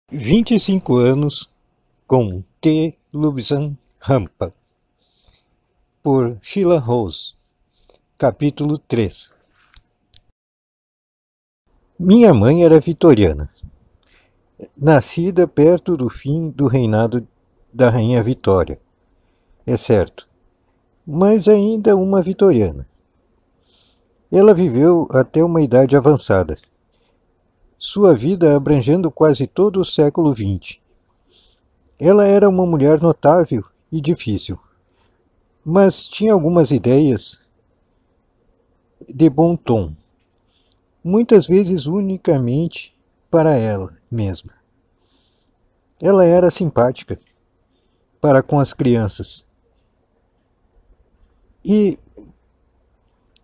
25 anos com T. Lubzan Rampa, por Sheila Rose, capítulo 3. Minha mãe era vitoriana, nascida perto do fim do reinado da Rainha Vitória, é certo, mas ainda uma vitoriana. Ela viveu até uma idade avançada, sua vida abrangendo quase todo o século XX. Ela era uma mulher notável e difícil, mas tinha algumas ideias de bom tom, muitas vezes unicamente para ela mesma. Ela era simpática para com as crianças e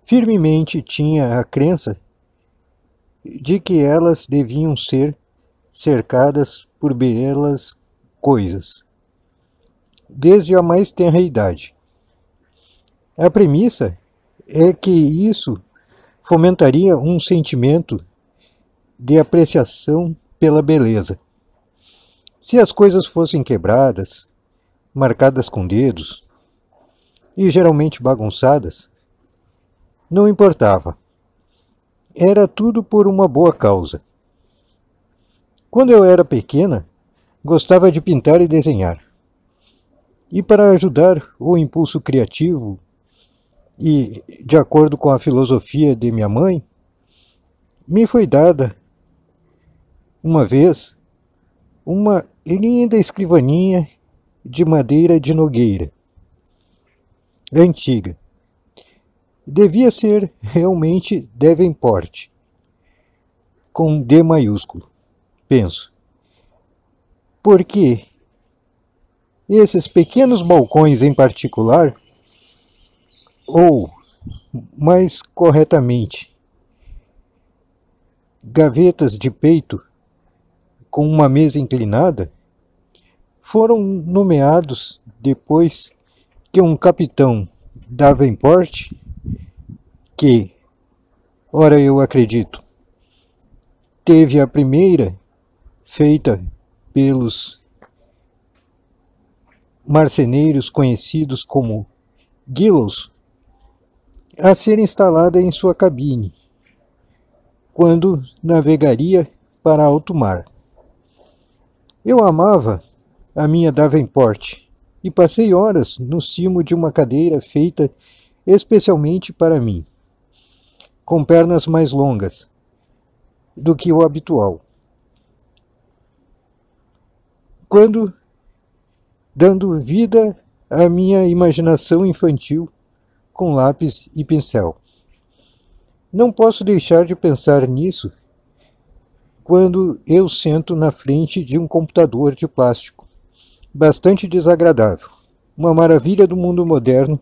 firmemente tinha a crença de que elas deviam ser cercadas por belas coisas, desde a mais tenra idade. A premissa é que isso fomentaria um sentimento de apreciação pela beleza. Se as coisas fossem quebradas, marcadas com dedos e geralmente bagunçadas, não importava. Era tudo por uma boa causa. Quando eu era pequena, gostava de pintar e desenhar. E para ajudar o impulso criativo e, de acordo com a filosofia de minha mãe, me foi dada, uma vez, uma linda escrivaninha de madeira de nogueira, antiga. Devia ser realmente Davenport, com D maiúsculo, penso. Porque esses pequenos balcões em particular, ou, mais corretamente, gavetas de peito com uma mesa inclinada, foram nomeados depois que um capitão Davenport, que, ora eu acredito, teve a primeira feita pelos marceneiros conhecidos como Gillows, a ser instalada em sua cabine, quando navegaria para alto mar. Eu amava a minha Davenport e passei horas no cimo de uma cadeira feita especialmente para mim, com pernas mais longas do que o habitual. Quando, dando vida à minha imaginação infantil com lápis e pincel. Não posso deixar de pensar nisso quando eu sento na frente de um computador de plástico, bastante desagradável, uma maravilha do mundo moderno,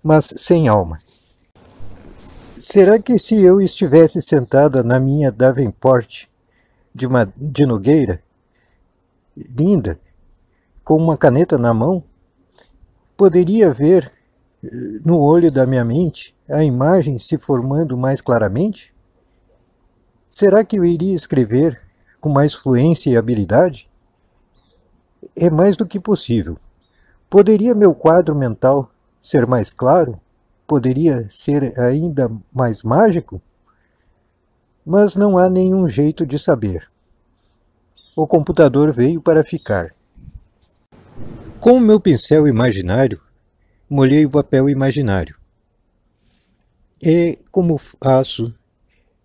mas sem alma. Será que se eu estivesse sentada na minha Davenport de nogueira, linda, com uma caneta na mão, poderia ver no olho da minha mente a imagem se formando mais claramente? Será que eu iria escrever com mais fluência e habilidade? É mais do que possível. Poderia meu quadro mental ser mais claro? Poderia ser ainda mais mágico? Mas não há nenhum jeito de saber. O computador veio para ficar. Com o meu pincel imaginário, molhei o papel imaginário. É como faço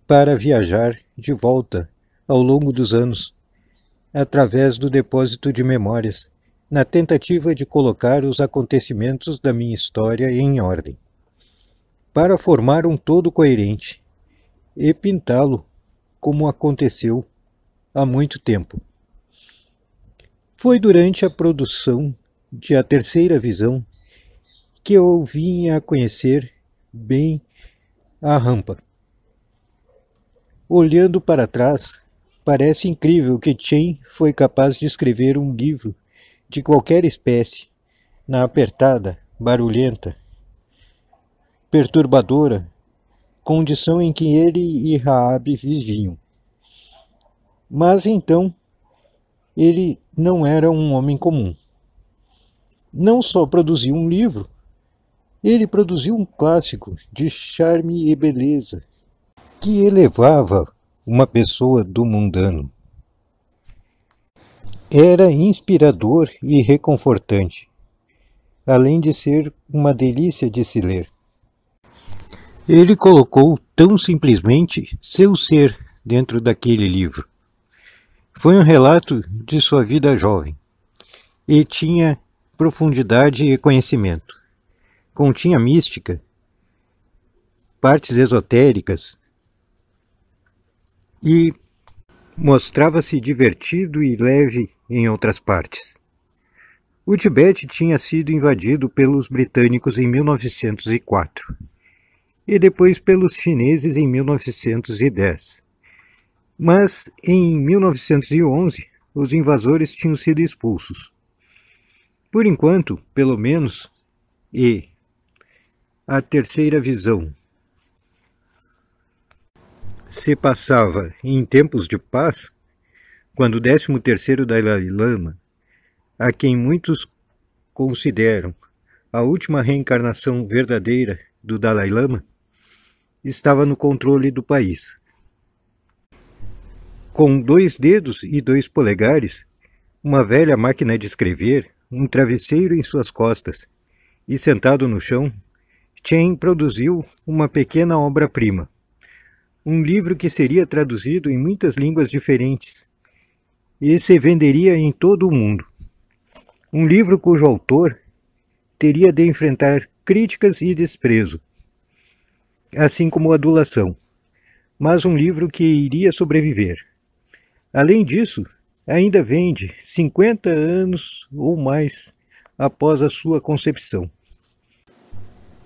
para viajar de volta ao longo dos anos, através do depósito de memórias, na tentativa de colocar os acontecimentos da minha história em ordem, para formar um todo coerente e pintá-lo como aconteceu há muito tempo. Foi durante a produção de A Terceira Visão que eu vim a conhecer bem a Rampa. Olhando para trás, parece incrível que Chen foi capaz de escrever um livro de qualquer espécie, na apertada, barulhenta, perturbadora condição em que ele e Raabe viviam. Mas então, ele não era um homem comum. Não só produziu um livro, ele produziu um clássico de charme e beleza que elevava uma pessoa do mundano. Era inspirador e reconfortante, além de ser uma delícia de se ler. Ele colocou tão simplesmente seu ser dentro daquele livro. Foi um relato de sua vida jovem e tinha profundidade e conhecimento. Continha mística, partes esotéricas e mostrava-se divertido e leve em outras partes. O Tibete tinha sido invadido pelos britânicos em 1904 e depois pelos chineses em 1910. Mas em 1911 os invasores tinham sido expulsos. Por enquanto, pelo menos, e a terceira visão se passava em tempos de paz, quando o 13º Dalai Lama, a quem muitos consideram a última reencarnação verdadeira do Dalai Lama, estava no controle do país. Com 2 dedos e 2 polegares, uma velha máquina de escrever, um travesseiro em suas costas e sentado no chão, Chen produziu uma pequena obra-prima. Um livro que seria traduzido em muitas línguas diferentes e se venderia em todo o mundo. Um livro cujo autor teria de enfrentar críticas e desprezo, assim como adulação, mas um livro que iria sobreviver. Além disso, ainda vende 50 anos ou mais após a sua concepção.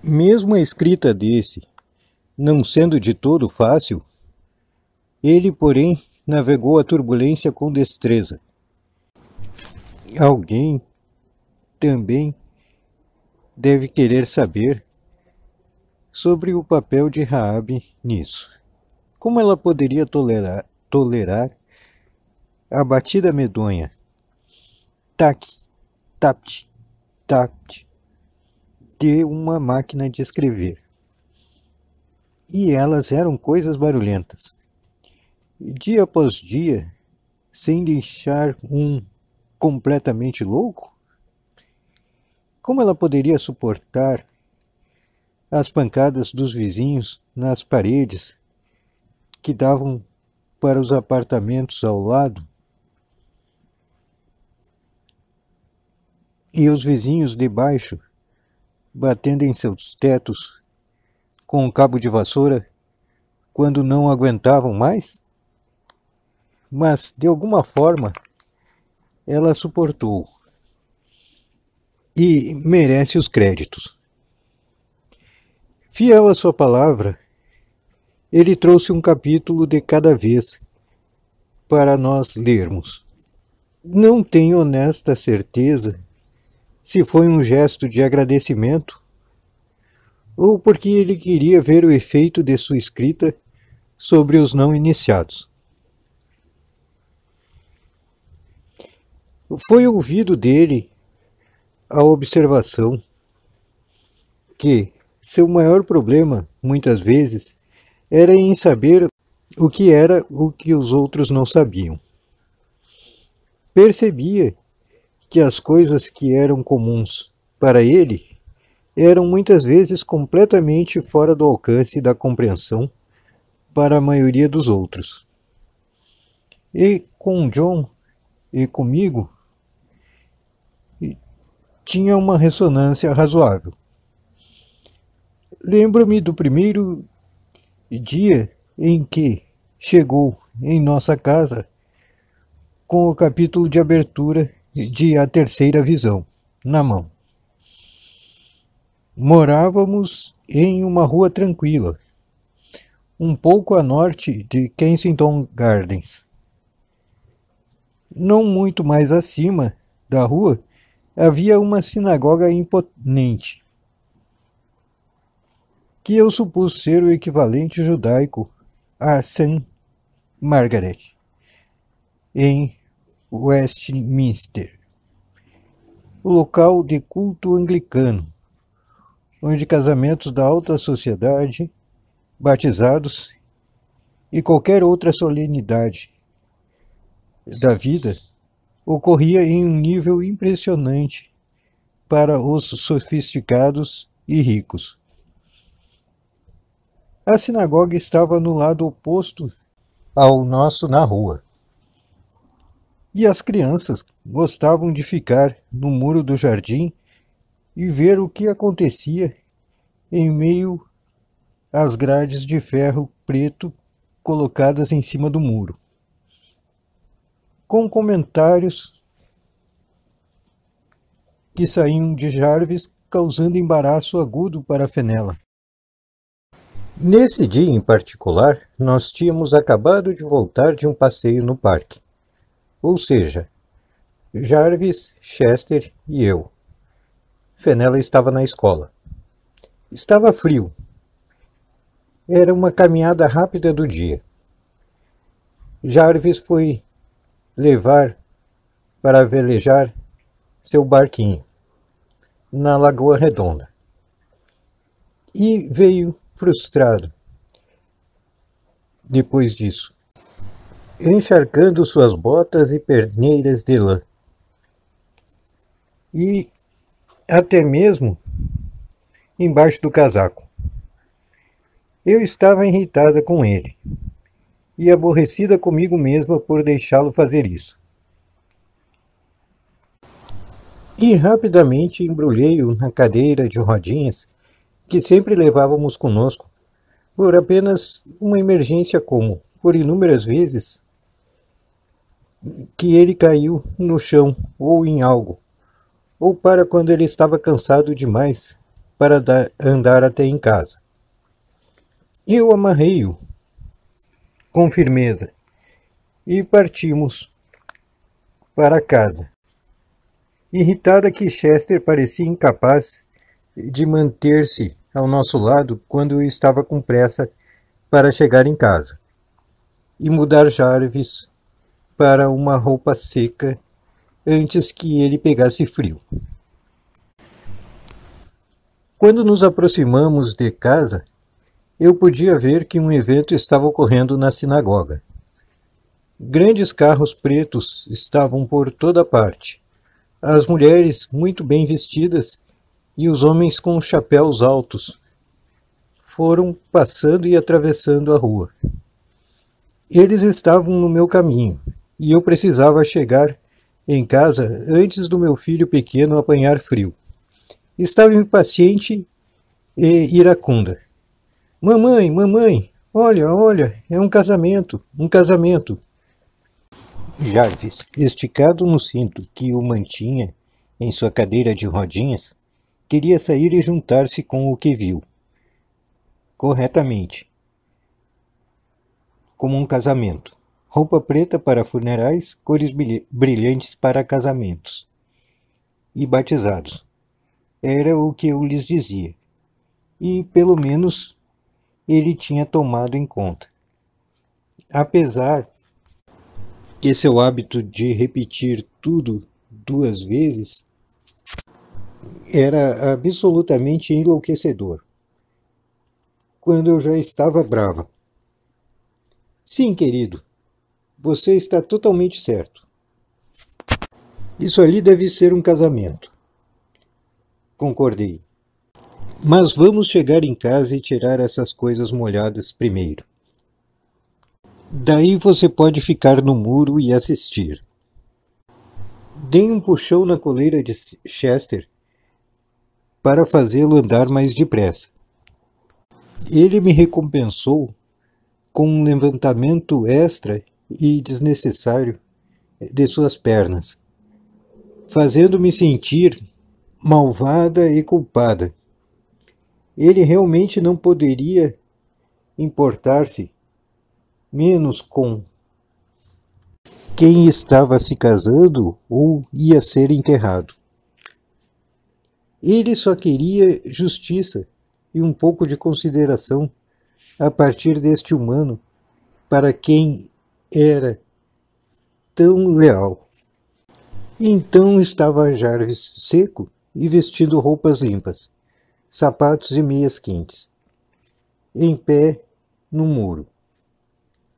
Mesmo a escrita desse não sendo de todo fácil, ele, porém, navegou a turbulência com destreza. Alguém também deve querer saber sobre o papel de Raabe nisso. Como ela poderia tolerar a batida medonha, tac, tapt, tapt, de uma máquina de escrever? E elas eram coisas barulhentas, dia após dia, sem deixar um completamente louco? Como ela poderia suportar as pancadas dos vizinhos nas paredes que davam para os apartamentos ao lado? E os vizinhos de baixo batendo em seus tetos com um cabo de vassoura quando não aguentavam mais? Mas, de alguma forma, ela suportou e merece os créditos. Fiel à sua palavra, ele trouxe um capítulo de cada vez para nós lermos. Não tenho honesta certeza se foi um gesto de agradecimento ou porque ele queria ver o efeito de sua escrita sobre os não iniciados. Foi ouvido dele a observação que seu maior problema, muitas vezes, era em saber o que era o que os outros não sabiam. Percebia que as coisas que eram comuns para ele eram muitas vezes completamente fora do alcance da compreensão para a maioria dos outros. E com John e comigo tinha uma ressonância razoável. Lembro-me do primeiro dia em que chegou em nossa casa com o capítulo de abertura de A Terceira Visão na mão. Morávamos em uma rua tranquila, um pouco a norte de Kensington Gardens. Não muito mais acima da rua havia uma sinagoga imponente, que eu supus ser o equivalente judaico a St. Margaret, em Westminster, o local de culto anglicano, onde casamentos da alta sociedade, batizados e qualquer outra solenidade da vida ocorria em um nível impressionante para os sofisticados e ricos. A sinagoga estava no lado oposto ao nosso na rua. E as crianças gostavam de ficar no muro do jardim e ver o que acontecia em meio às grades de ferro preto colocadas em cima do muro, com comentários que saíam de Jarvis, causando embaraço agudo para Fenella. Nesse dia em particular, nós tínhamos acabado de voltar de um passeio no parque. Ou seja, Jarvis, Chester e eu. Fenella estava na escola. Estava frio. Era uma caminhada rápida do dia. Jarvis foi levar para velejar seu barquinho na Lagoa Redonda. E veio frustrado depois disso, encharcando suas botas e perneiras de lã. E até mesmo embaixo do casaco. Eu estava irritada com ele e aborrecida comigo mesma por deixá-lo fazer isso. E rapidamente embrulhei-o na cadeira de rodinhas que sempre levávamos conosco, por apenas uma emergência, como, por inúmeras vezes, que ele caiu no chão ou em algo, ou para quando ele estava cansado demais para andar até em casa. Eu amarrei-o com firmeza e partimos para casa, irritada que Chester parecia incapaz de manter-se ao nosso lado quando eu estava com pressa para chegar em casa e mudar Jarvis para uma roupa seca antes que ele pegasse frio. Quando nos aproximamos de casa, eu podia ver que um evento estava ocorrendo na sinagoga. Grandes carros pretos estavam por toda parte, as mulheres muito bem vestidas e os homens com chapéus altos foram passando e atravessando a rua. Eles estavam no meu caminho e eu precisava chegar em casa antes do meu filho pequeno apanhar frio. Estava impaciente e iracunda. Mamãe, mamãe, olha, é um casamento. Jarvis, esticado no cinto que o mantinha em sua cadeira de rodinhas, queria sair e juntar-se com o que viu. Corretamente. Como um casamento. Roupa preta para funerais, cores brilhantes para casamentos. E batizados. Era o que eu lhes dizia. E, pelo menos, ele tinha tomado em conta. Apesar que seu hábito de repetir tudo 2 vezes era absolutamente enlouquecedor. Quando eu já estava brava. Sim, querido, você está totalmente certo. Isso ali deve ser um casamento. Concordei. Mas vamos chegar em casa e tirar essas coisas molhadas primeiro. Daí você pode ficar no muro e assistir. Dei um puxão na coleira de Chester para fazê-lo andar mais depressa. Ele me recompensou com um levantamento extra e desnecessário de suas pernas, fazendo-me sentir malvada e culpada. Ele realmente não poderia importar-se menos com quem estava se casando ou ia ser enterrado. Ele só queria justiça e um pouco de consideração a partir deste humano para quem era tão leal. Então estava Jarvis seco e vestindo roupas limpas, sapatos e meias quentes, em pé no muro,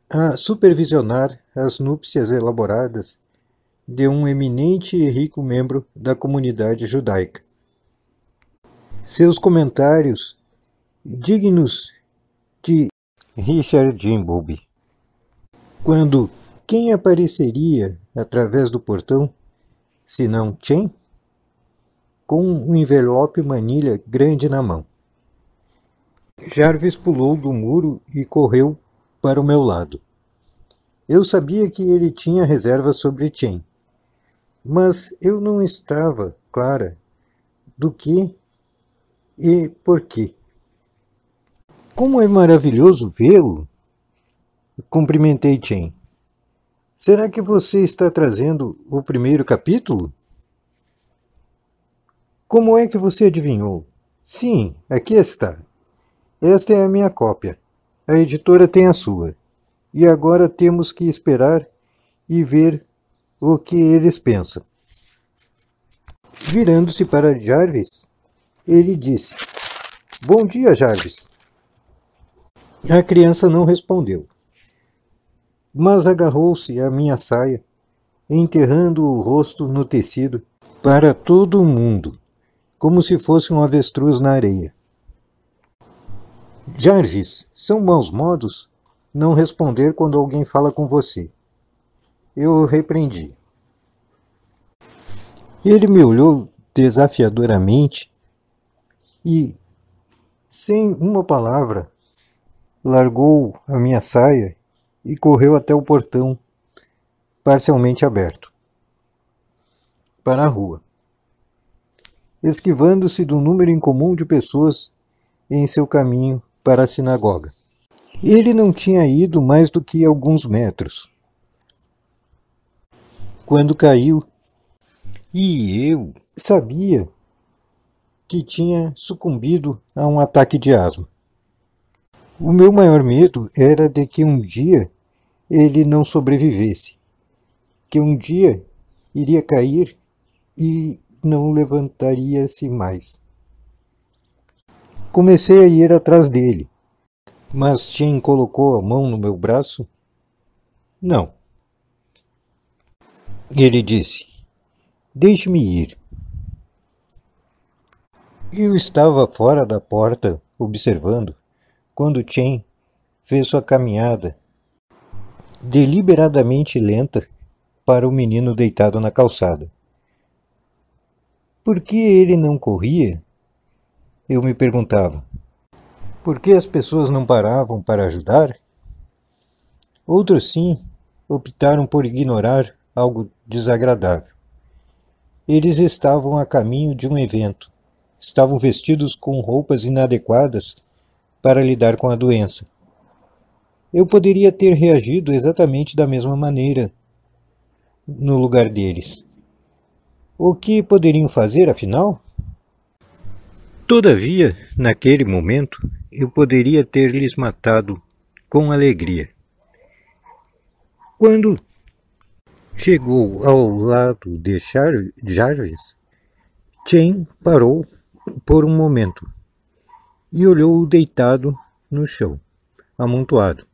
a supervisionar as núpcias elaboradas de um eminente e rico membro da comunidade judaica. Seus comentários, dignos de Richard Jimbob, quando quem apareceria através do portão, senão Chen, com um envelope manilha grande na mão. Jarvis pulou do muro e correu para o meu lado. Eu sabia que ele tinha reservas sobre Chen, mas eu não estava clara do que e por quê. Como é maravilhoso vê-lo! Cumprimentei Chen. Será que você está trazendo o primeiro capítulo? Como é que você adivinhou? Sim, aqui está. Esta é a minha cópia. A editora tem a sua. E agora temos que esperar e ver o que eles pensam. Virando-se para Jarvis, ele disse: Bom dia, Jarvis. A criança não respondeu, mas agarrou-se à minha saia, enterrando o rosto no tecido para todo o mundo, como se fosse um avestruz na areia. Jarvis, são maus modos não responder quando alguém fala com você. Eu o repreendi. Ele me olhou desafiadoramente e, sem uma palavra, largou a minha saia e correu até o portão, parcialmente aberto, para a rua, esquivando-se do número incomum de pessoas em seu caminho para a sinagoga. Ele não tinha ido mais do que alguns metros, quando caiu, e eu sabia que tinha sucumbido a um ataque de asma. O meu maior medo era de que um dia ele não sobrevivesse, que um dia iria cair e não levantaria-se mais. Comecei a ir atrás dele, mas Chen colocou a mão no meu braço. Não. Ele disse: Deixe-me ir. Eu estava fora da porta, observando, quando Chen fez sua caminhada deliberadamente lenta para o menino deitado na calçada. Por que ele não corria? Eu me perguntava. Por que as pessoas não paravam para ajudar? Outros, sim, optaram por ignorar algo desagradável. Eles estavam a caminho de um evento. Estavam vestidos com roupas inadequadas para lidar com a doença. Eu poderia ter reagido exatamente da mesma maneira no lugar deles. O que poderiam fazer, afinal? Todavia, naquele momento, eu poderia ter lhes matado com alegria. Quando chegou ao lado de Jarvis, Chen parou por um momento e olhou-o deitado no chão, amontoado,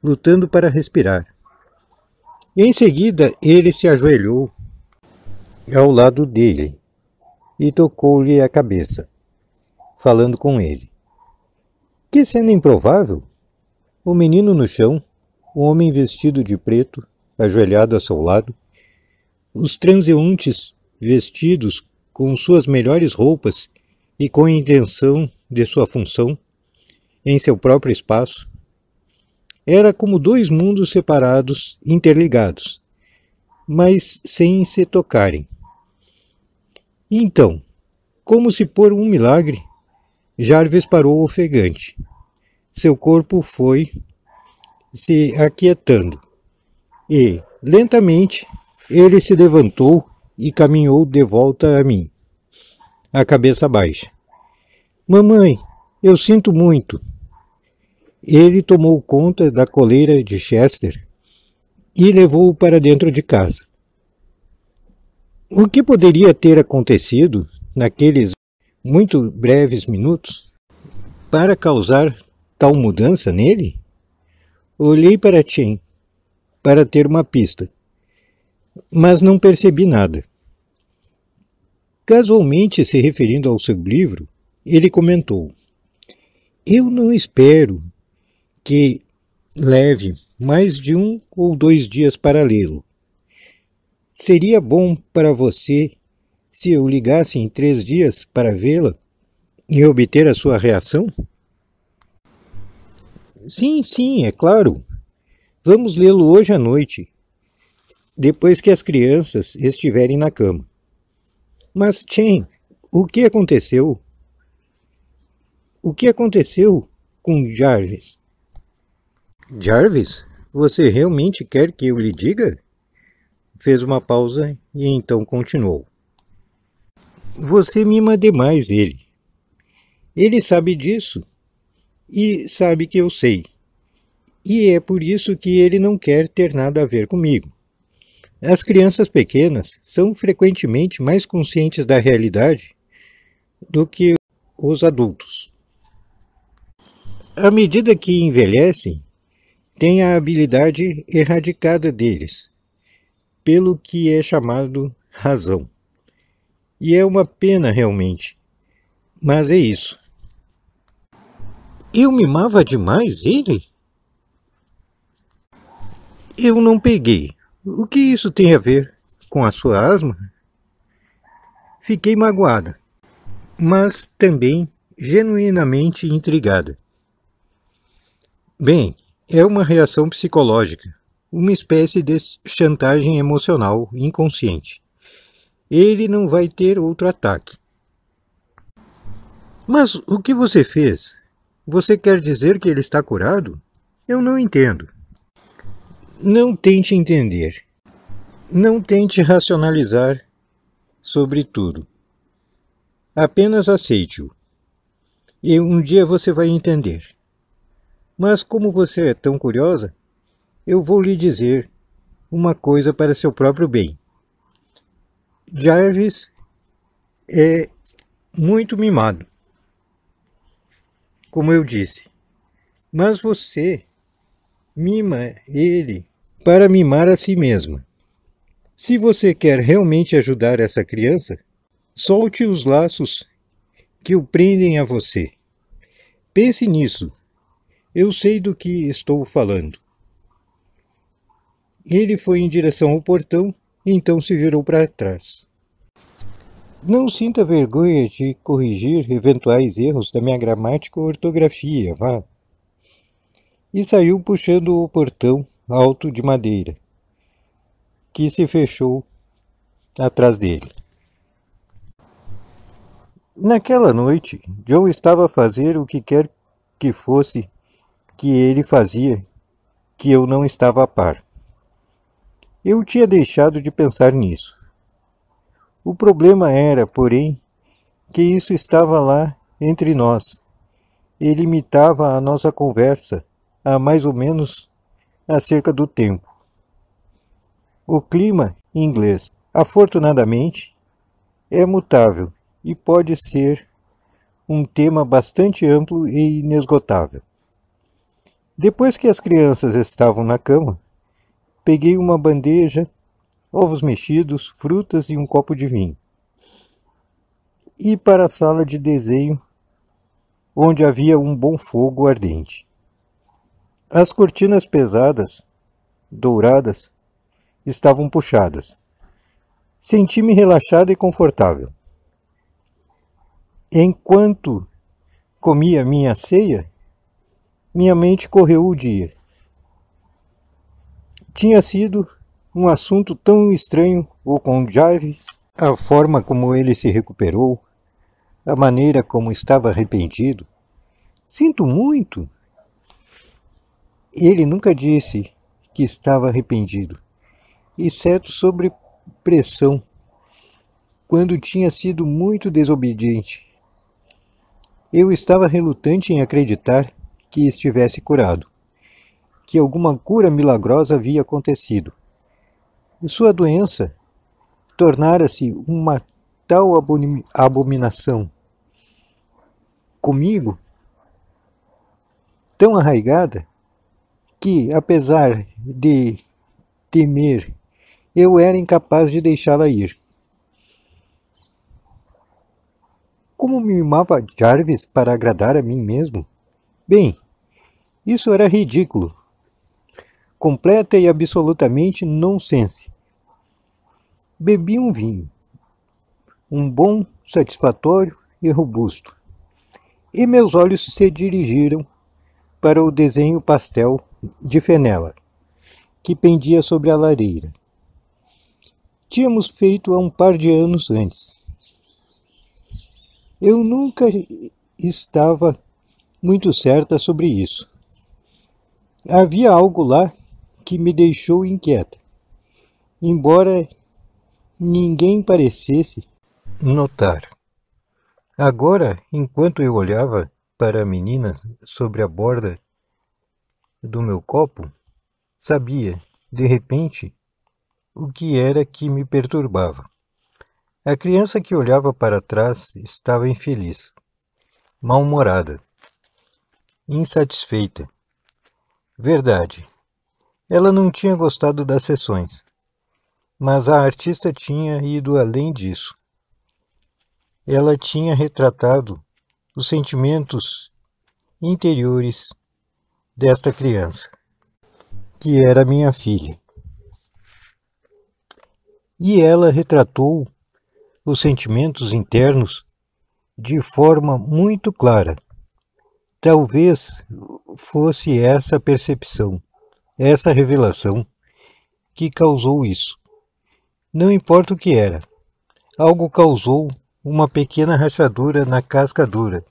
lutando para respirar. Em seguida, ele se ajoelhou ao lado dele e tocou-lhe a cabeça, falando com ele. Que cena improvável! O menino no chão, o homem vestido de preto, ajoelhado a seu lado, os transeuntes vestidos com suas melhores roupas e com a intenção de sua função, em seu próprio espaço. Era como dois mundos separados, interligados, mas sem se tocarem. Então, como se por um milagre, Jarvis parou ofegante. Seu corpo foi se aquietando e, lentamente, ele se levantou e caminhou de volta a mim, a cabeça baixa. Mamãe, eu sinto muito. Ele tomou conta da coleira de Chester e levou-o para dentro de casa. O que poderia ter acontecido naqueles muito breves minutos para causar tal mudança nele? Olhei para Chen para ter uma pista, mas não percebi nada. Casualmente, se referindo ao seu livro, ele comentou: "Eu não espero que leve mais de 1 ou 2 dias para lê-lo. Seria bom para você se eu ligasse em 3 dias para vê-la e obter a sua reação?" Sim, é claro. Vamos lê-lo hoje à noite, depois que as crianças estiverem na cama. Mas, Chen, o que aconteceu? O que aconteceu com Jarvis? Jarvis? Você realmente quer que eu lhe diga? Fez uma pausa e então continuou. Você mima demais ele. Ele sabe disso e sabe que eu sei. E é por isso que ele não quer ter nada a ver comigo. As crianças pequenas são frequentemente mais conscientes da realidade do que os adultos. À medida que envelhecem, têm a habilidade erradicada deles, pelo que é chamado razão. E é uma pena realmente, mas é isso. Eu mimava demais ele? Eu não peguei. O que isso tem a ver com a sua asma? Fiquei magoada, mas também genuinamente intrigada. Bem, é uma reação psicológica, uma espécie de chantagem emocional inconsciente. Ele não vai ter outro ataque. Mas o que você fez? Você quer dizer que ele está curado? Eu não entendo. Não tente entender. Não tente racionalizar sobre tudo. Apenas aceite-o. E um dia você vai entender. Mas como você é tão curiosa, eu vou lhe dizer uma coisa para seu próprio bem. Jarvis é muito mimado, como eu disse. Mas você mima ele para mimar a si mesma. Se você quer realmente ajudar essa criança, solte os laços que o prendem a você. Pense nisso. Eu sei do que estou falando. Ele foi em direção ao portão e então se virou para trás. Não sinta vergonha de corrigir eventuais erros da minha gramática ou ortografia, vá. E saiu puxando o portão alto de madeira, que se fechou atrás dele. Naquela noite, John estava a fazer o que quer que fosse que ele fazia, que eu não estava a par. Eu tinha deixado de pensar nisso. O problema era, porém, que isso estava lá entre nós. Ele imitava a nossa conversa há mais ou menos acerca do tempo. O clima inglês, afortunadamente, é mutável e pode ser um tema bastante amplo e inesgotável. Depois que as crianças estavam na cama, peguei uma bandeja, ovos mexidos, frutas e um copo de vinho. E para a sala de desenho, onde havia um bom fogo ardente. As cortinas pesadas, douradas, estavam puxadas. Senti-me relaxada e confortável. Enquanto comia minha ceia, minha mente correu o dia. Tinha sido um assunto tão estranho o com Jarvis, a forma como ele se recuperou, a maneira como estava arrependido. Sinto muito. Ele nunca disse que estava arrependido, exceto sobre pressão, quando tinha sido muito desobediente. Eu estava relutante em acreditar que estivesse curado, que alguma cura milagrosa havia acontecido. Sua doença tornara-se uma tal abominação comigo, tão arraigada, que, apesar de temer, eu era incapaz de deixá-la ir. Como me mimava Jarvis para agradar a mim mesmo? Bem, isso era ridículo, completa e absolutamente nonsense. Bebi um vinho, um bom, satisfatório e robusto, e meus olhos se dirigiram para o desenho pastel de Fenella, que pendia sobre a lareira. Tínhamos feito há um par de anos antes. Eu nunca estava muito certa sobre isso. Havia algo lá que me deixou inquieta, embora ninguém parecesse notar. Agora, enquanto eu olhava para a menina sobre a borda do meu copo, sabia, de repente, o que era que me perturbava. A criança que olhava para trás estava infeliz, mal-humorada, insatisfeita. Verdade, ela não tinha gostado das sessões, mas a artista tinha ido além disso. Ela tinha retratado os sentimentos interiores desta criança, que era minha filha. E ela retratou os sentimentos internos de forma muito clara. Talvez fosse essa percepção, essa revelação, que causou isso. Não importa o que era, algo causou uma pequena rachadura na casca dura,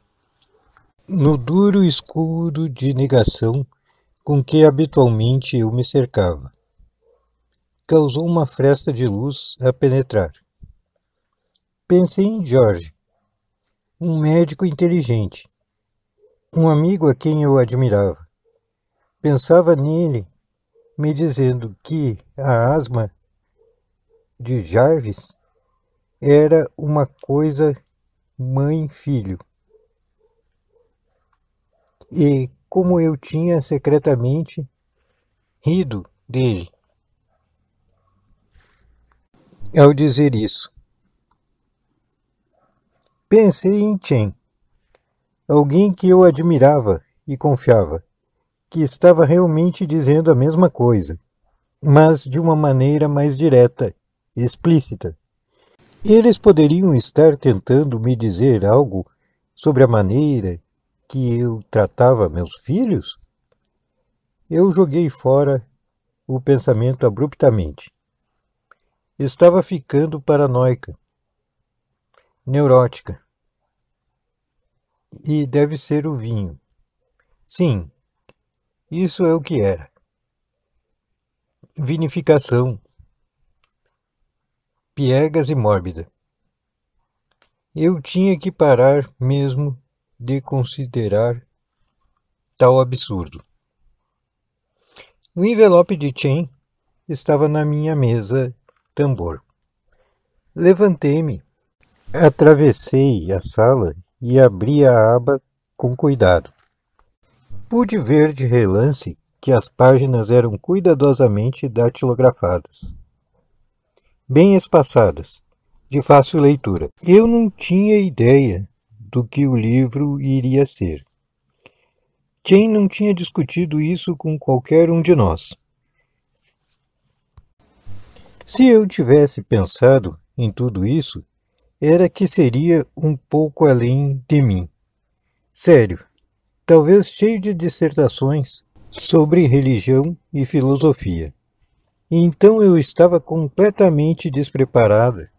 no duro escuro de negação com que habitualmente eu me cercava. Causou uma fresta de luz a penetrar. Pensei em George, um médico inteligente, um amigo a quem eu admirava. Pensava nele, me dizendo que a asma de Jarvis era uma coisa mãe-filho. E como eu tinha secretamente rido dele ao dizer isso. Pensei em Chen, alguém que eu admirava e confiava, que estava realmente dizendo a mesma coisa, mas de uma maneira mais direta, explícita. Eles poderiam estar tentando me dizer algo sobre a maneira que eu tratava meus filhos? Eu joguei fora o pensamento abruptamente. Estava ficando paranoica, neurótica. E deve ser o vinho. Sim, isso é o que era. Vinificação. Piegas e mórbida. Eu tinha que parar mesmo de considerar tal absurdo. O envelope de Chen estava na minha mesa tambor. Levantei-me, atravessei a sala e abri a aba com cuidado. Pude ver de relance que as páginas eram cuidadosamente datilografadas, bem espaçadas, de fácil leitura. Eu não tinha ideia do que o livro iria ser. Chen não tinha discutido isso com qualquer um de nós. Se eu tivesse pensado em tudo isso, era que seria um pouco além de mim. Sério, talvez cheio de dissertações sobre religião e filosofia. Então eu estava completamente despreparada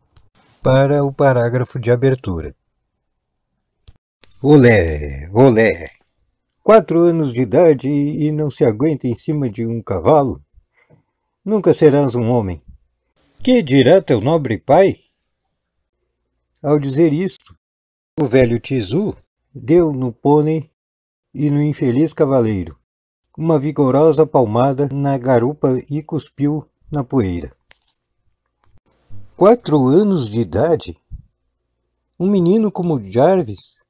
para o parágrafo de abertura. Olé, olé! 4 anos de idade e não se aguenta em cima de um cavalo? Nunca serás um homem. Que dirá teu nobre pai? Ao dizer isto, o velho Tizu deu no pônei e no infeliz cavaleiro uma vigorosa palmada na garupa e cuspiu na poeira. 4 anos de idade? Um menino como Jarvis?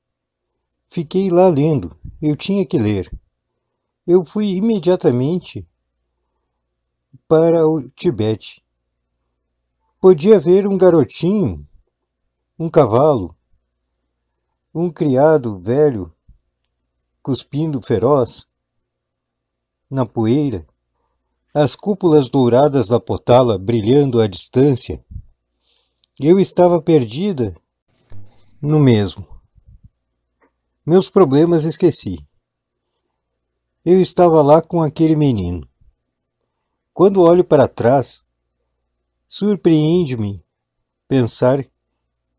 Fiquei lá lendo. Eu tinha que ler. Eu fui imediatamente para o Tibete. Podia ver um garotinho, um cavalo, um criado velho cuspindo feroz na poeira, as cúpulas douradas da Potala brilhando à distância. Eu estava perdida no mesmo. Meus problemas esqueci. Eu estava lá com aquele menino. Quando olho para trás, surpreende-me pensar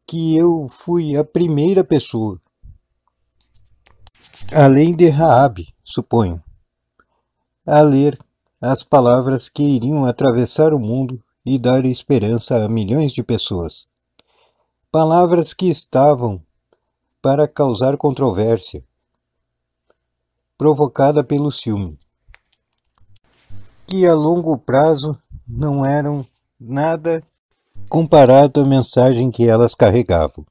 que eu fui a primeira pessoa, além de Raabe, suponho, a ler as palavras que iriam atravessar o mundo e dar esperança a milhões de pessoas. Palavras que estavam para causar controvérsia, provocada pelo ciúme, que a longo prazo não eram nada comparado à mensagem que elas carregavam.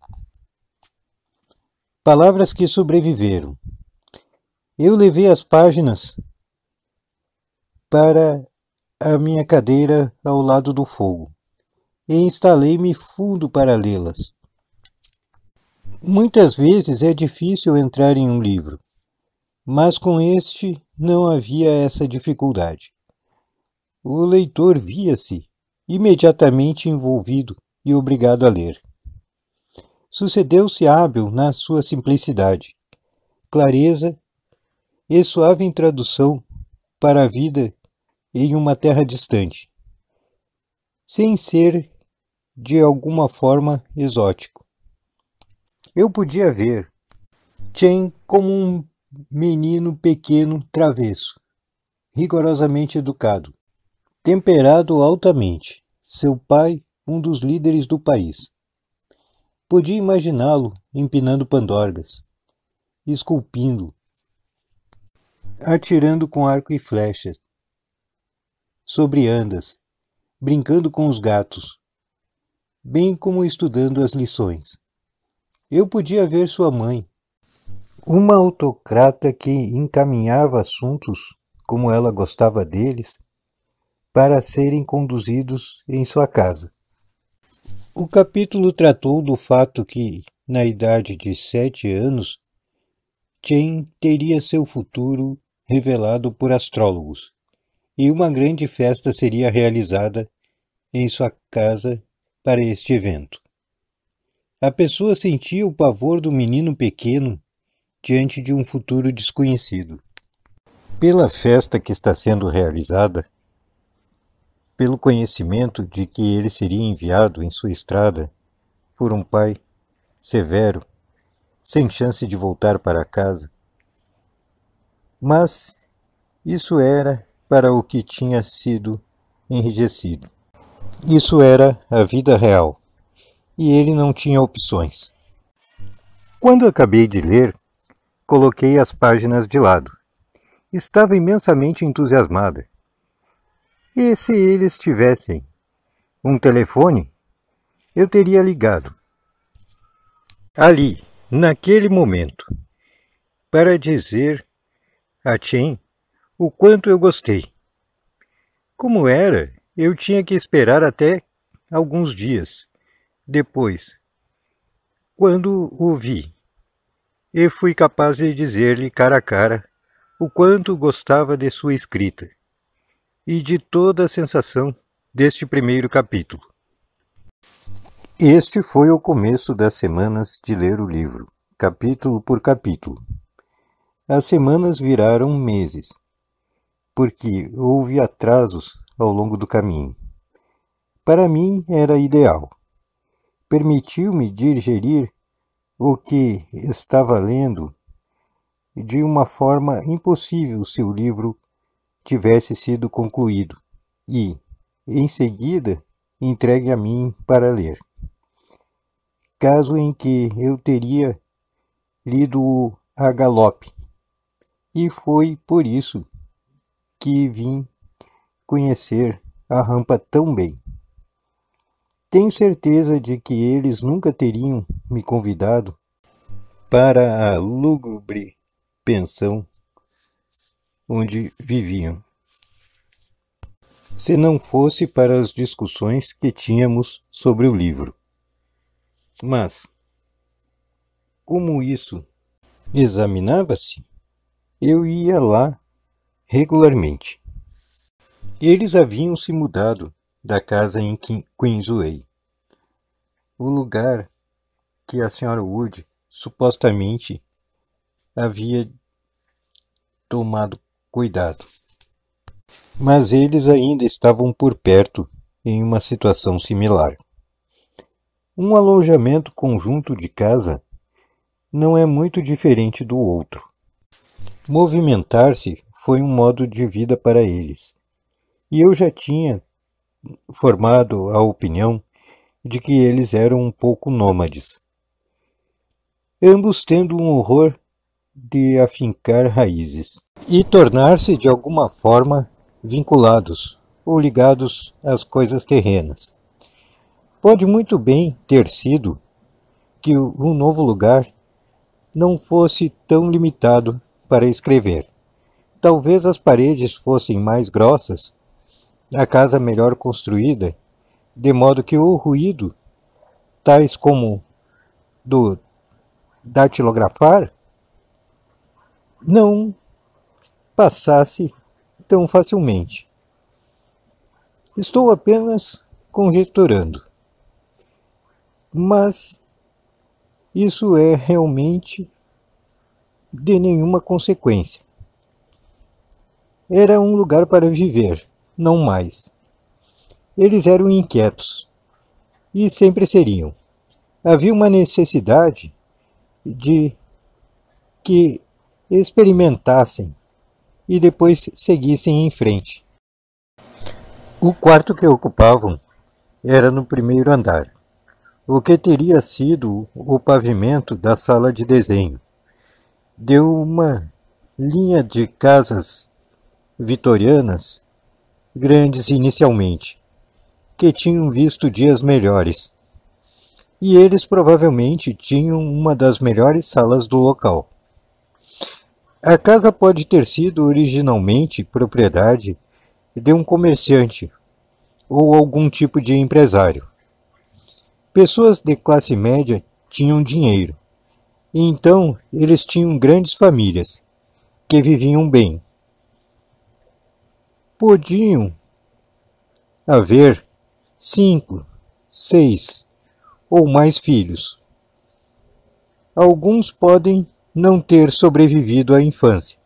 Palavras que sobreviveram. Eu levei as páginas para a minha cadeira ao lado do fogo e instalei-me fundo para lê-las. Muitas vezes é difícil entrar em um livro, mas com este não havia essa dificuldade. O leitor via-se imediatamente envolvido e obrigado a ler. Sucedeu-se hábil na sua simplicidade, clareza e suave introdução para a vida em uma terra distante, sem ser de alguma forma exótico. Eu podia ver Chen como um menino pequeno travesso, rigorosamente educado, temperado altamente, seu pai um dos líderes do país. Podia imaginá-lo empinando pandorgas, esculpindo, atirando com arco e flechas, sobre andas, brincando com os gatos, bem como estudando as lições. Eu podia ver sua mãe, uma autocrata que encaminhava assuntos, como ela gostava deles, para serem conduzidos em sua casa. O capítulo tratou do fato que, na idade de 7 anos, Chen teria seu futuro revelado por astrólogos, e uma grande festa seria realizada em sua casa para este evento. A pessoa sentia o pavor do menino pequeno diante de um futuro desconhecido. Pela festa que está sendo realizada, pelo conhecimento de que ele seria enviado em sua estrada por um pai severo, sem chance de voltar para casa. Mas isso era para o que tinha sido enrijecido. Isso era a vida real, e ele não tinha opções. Quando acabei de ler, coloquei as páginas de lado. Estava imensamente entusiasmada. E se eles tivessem um telefone, eu teria ligado. Ali, naquele momento, para dizer a Chen o quanto eu gostei. Como era, eu tinha que esperar até alguns dias depois, quando o vi, e fui capaz de dizer-lhe cara a cara o quanto gostava de sua escrita e de toda a sensação deste primeiro capítulo. Este foi o começo das semanas de ler o livro, capítulo por capítulo. As semanas viraram meses, porque houve atrasos ao longo do caminho. Para mim era ideal. Permitiu-me digerir o que estava lendo de uma forma impossível se o livro tivesse sido concluído e, em seguida, entregue a mim para ler. Caso em que eu teria lido-o a galope, e foi por isso que vim conhecer a rampa tão bem. Tenho certeza de que eles nunca teriam me convidado para a lúgubre pensão onde viviam, se não fosse para as discussões que tínhamos sobre o livro. Mas, como isso examinava-se, eu ia lá regularmente. Eles haviam se mudado da casa em Queensway, o lugar que a Sra. Wood supostamente havia tomado cuidado. Mas eles ainda estavam por perto em uma situação similar. Um alojamento conjunto de casa não é muito diferente do outro. Movimentar-se foi um modo de vida para eles, e eu já tinha formado a opinião de que eles eram um pouco nômades, ambos tendo um horror de afincar raízes e tornar-se de alguma forma vinculados ou ligados às coisas terrenas. Pode muito bem ter sido que o novo lugar não fosse tão limitado para escrever. Talvez as paredes fossem mais grossas, a casa melhor construída, de modo que o ruído, tais como do datilografar, não passasse tão facilmente. Estou apenas conjecturando, mas isso é realmente de nenhuma consequência. Era um lugar para viver, não mais. Eles eram inquietos, e sempre seriam. Havia uma necessidade de que experimentassem e depois seguissem em frente. O quarto que ocupavam era no primeiro andar, o que teria sido o pavimento da sala de desenho. Deu uma linha de casas vitorianas, grandes inicialmente, que tinham visto dias melhores, e eles provavelmente tinham uma das melhores salas do local. A casa pode ter sido originalmente propriedade de um comerciante ou algum tipo de empresário. Pessoas de classe média tinham dinheiro, e então eles tinham grandes famílias, que viviam bem. Podiam haver 5, 6 ou mais filhos. Alguns podem não ter sobrevivido à infância.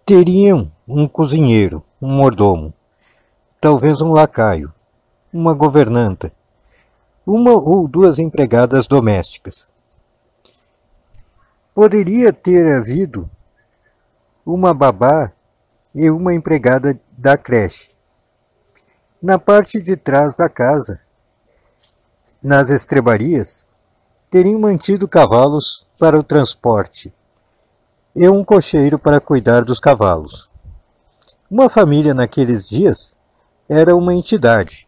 Teriam um cozinheiro, um mordomo, talvez um lacaio, uma governanta, uma ou duas empregadas domésticas. Poderia ter havido uma babá e uma empregada da creche. Na parte de trás da casa, nas estrebarias, teriam mantido cavalos para o transporte e um cocheiro para cuidar dos cavalos. Uma família naqueles dias era uma entidade.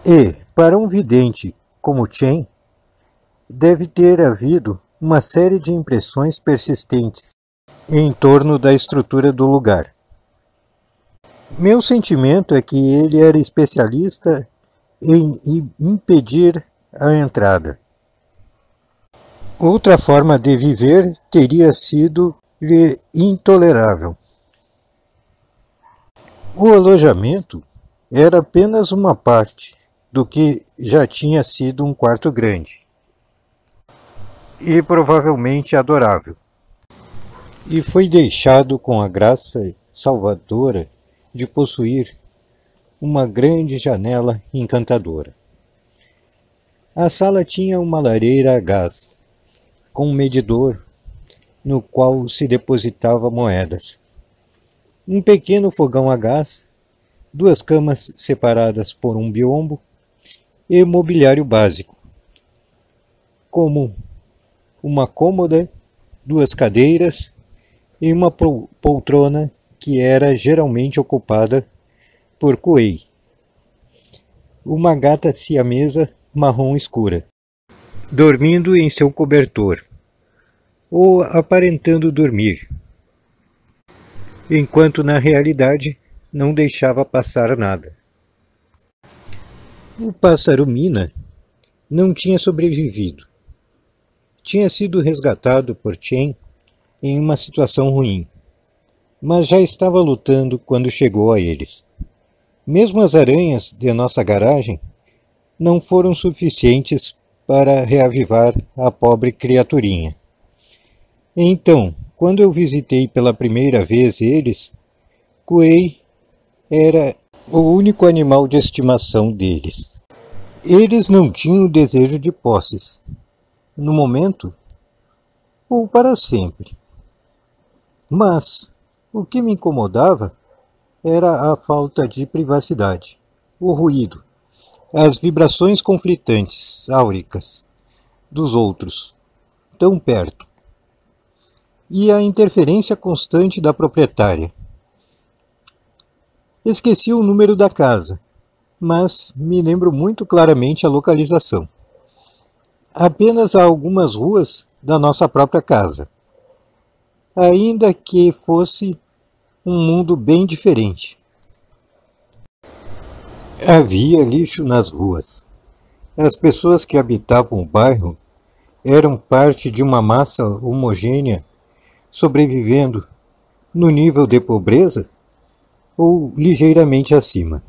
E, para um vidente como Chen, deve ter havido uma série de impressões persistentes em torno da estrutura do lugar. Meu sentimento é que ele era especialista em impedir a entrada. Outra forma de viver teria sido-lhe intolerável. O alojamento era apenas uma parte do que já tinha sido um quarto grande e provavelmente adorável, e foi deixado com a graça salvadora de possuir uma grande janela encantadora. A sala tinha uma lareira a gás, com um medidor no qual se depositava moedas, um pequeno fogão a gás, 2 camas separadas por um biombo e mobiliário básico, como uma cômoda, 2 cadeiras e uma poltrona que era geralmente ocupada por Kuei. uma gata siamesa marrom escura, dormindo em seu cobertor, ou aparentando dormir, enquanto na realidade não deixava passar nada. O pássaro Mina não tinha sobrevivido. Tinha sido resgatado por Chen em uma situação ruim, mas já estava lutando quando chegou a eles. Mesmo as aranhas de nossa garagem não foram suficientes para reavivar a pobre criaturinha. Então, quando eu visitei pela primeira vez eles, Kuei era o único animal de estimação deles. Eles não tinham desejo de posses, no momento ou para sempre. Mas o que me incomodava era a falta de privacidade, o ruído, as vibrações conflitantes, áuricas, dos outros, tão perto, e a interferência constante da proprietária. Esqueci o número da casa, mas me lembro muito claramente a localização. Apenas a algumas ruas da nossa própria casa. Ainda que fosse um mundo bem diferente. Havia lixo nas ruas. As pessoas que habitavam o bairro eram parte de uma massa homogênea, sobrevivendo no nível de pobreza ou ligeiramente acima.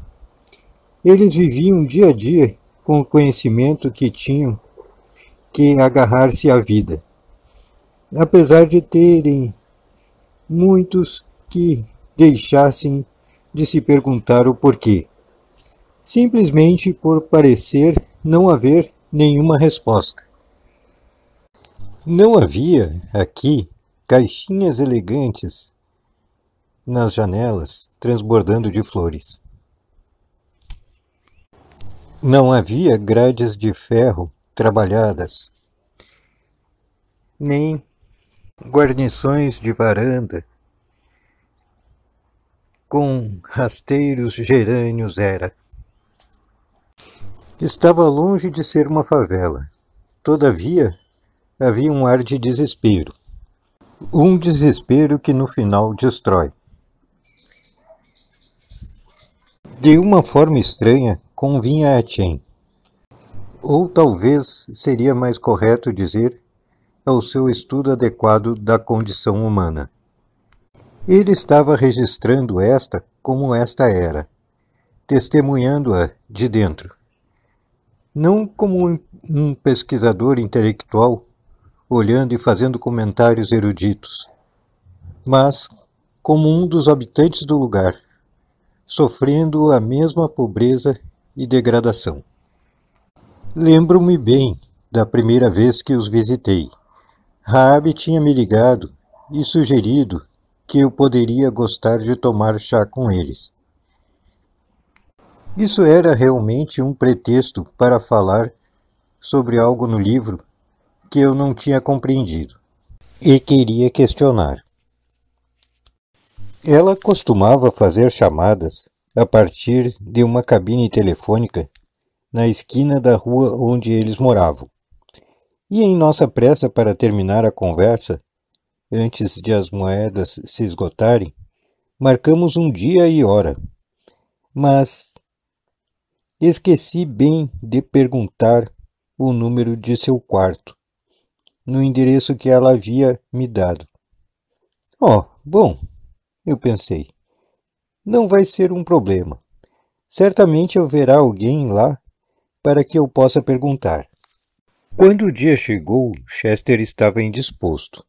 Eles viviam dia a dia com o conhecimento que tinham que agarrar-se à vida, apesar de terem muitos que deixassem de se perguntar o porquê, simplesmente por parecer não haver nenhuma resposta. Não havia aqui caixinhas elegantes nas janelas transbordando de flores. Não havia grades de ferro trabalhadas, nem guarnições de varanda com rasteiros gerânios era. Estava longe de ser uma favela. Todavia, havia um ar de desespero. Um desespero que no final destrói. De uma forma estranha, convinha a Chen. Ou talvez seria mais correto dizer ao seu estudo adequado da condição humana. Ele estava registrando esta como esta era, testemunhando-a de dentro. Não como um pesquisador intelectual, olhando e fazendo comentários eruditos, mas como um dos habitantes do lugar, sofrendo a mesma pobreza e degradação. Lembro-me bem da primeira vez que os visitei. Raabe tinha me ligado e sugerido que eu poderia gostar de tomar chá com eles. Isso era realmente um pretexto para falar sobre algo no livro que eu não tinha compreendido e queria questionar. Ela costumava fazer chamadas a partir de uma cabine telefônica na esquina da rua onde eles moravam. E em nossa pressa para terminar a conversa, antes de as moedas se esgotarem, marcamos um dia e hora. Mas esqueci bem de perguntar o número de seu quarto, no endereço que ela havia me dado. Bom, eu pensei, não vai ser um problema. Certamente haverá alguém lá para que eu possa perguntar. Quando o dia chegou, Chester estava indisposto.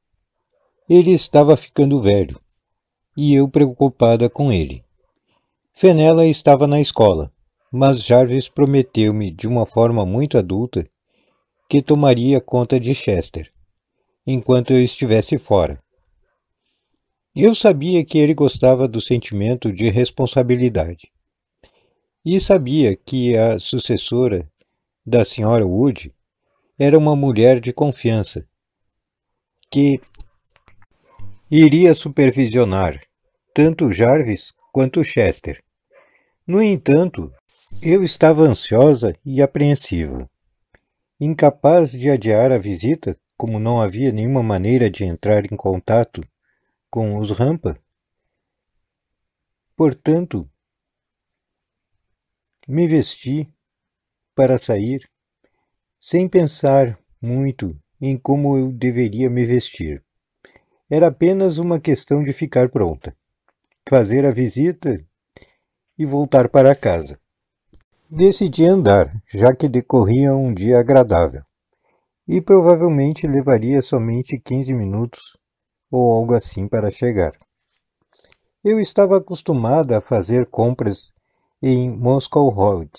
Ele estava ficando velho, e eu preocupada com ele. Fenella estava na escola, mas Jarvis prometeu-me de uma forma muito adulta que tomaria conta de Chester, enquanto eu estivesse fora. Eu sabia que ele gostava do sentimento de responsabilidade. E sabia que a sucessora da Sra. Wood era uma mulher de confiança, que iria supervisionar tanto Jarvis quanto Chester. No entanto, Eu estava ansiosa e apreensiva, incapaz de adiar a visita, como não havia nenhuma maneira de entrar em contato com os Rampa. Portanto, me vesti para sair, sem pensar muito em como eu deveria me vestir. Era apenas uma questão de ficar pronta, fazer a visita e voltar para casa. Decidi andar, já que decorria um dia agradável, e provavelmente levaria somente 15 minutos ou algo assim para chegar. Eu estava acostumada a fazer compras em Moscow Road,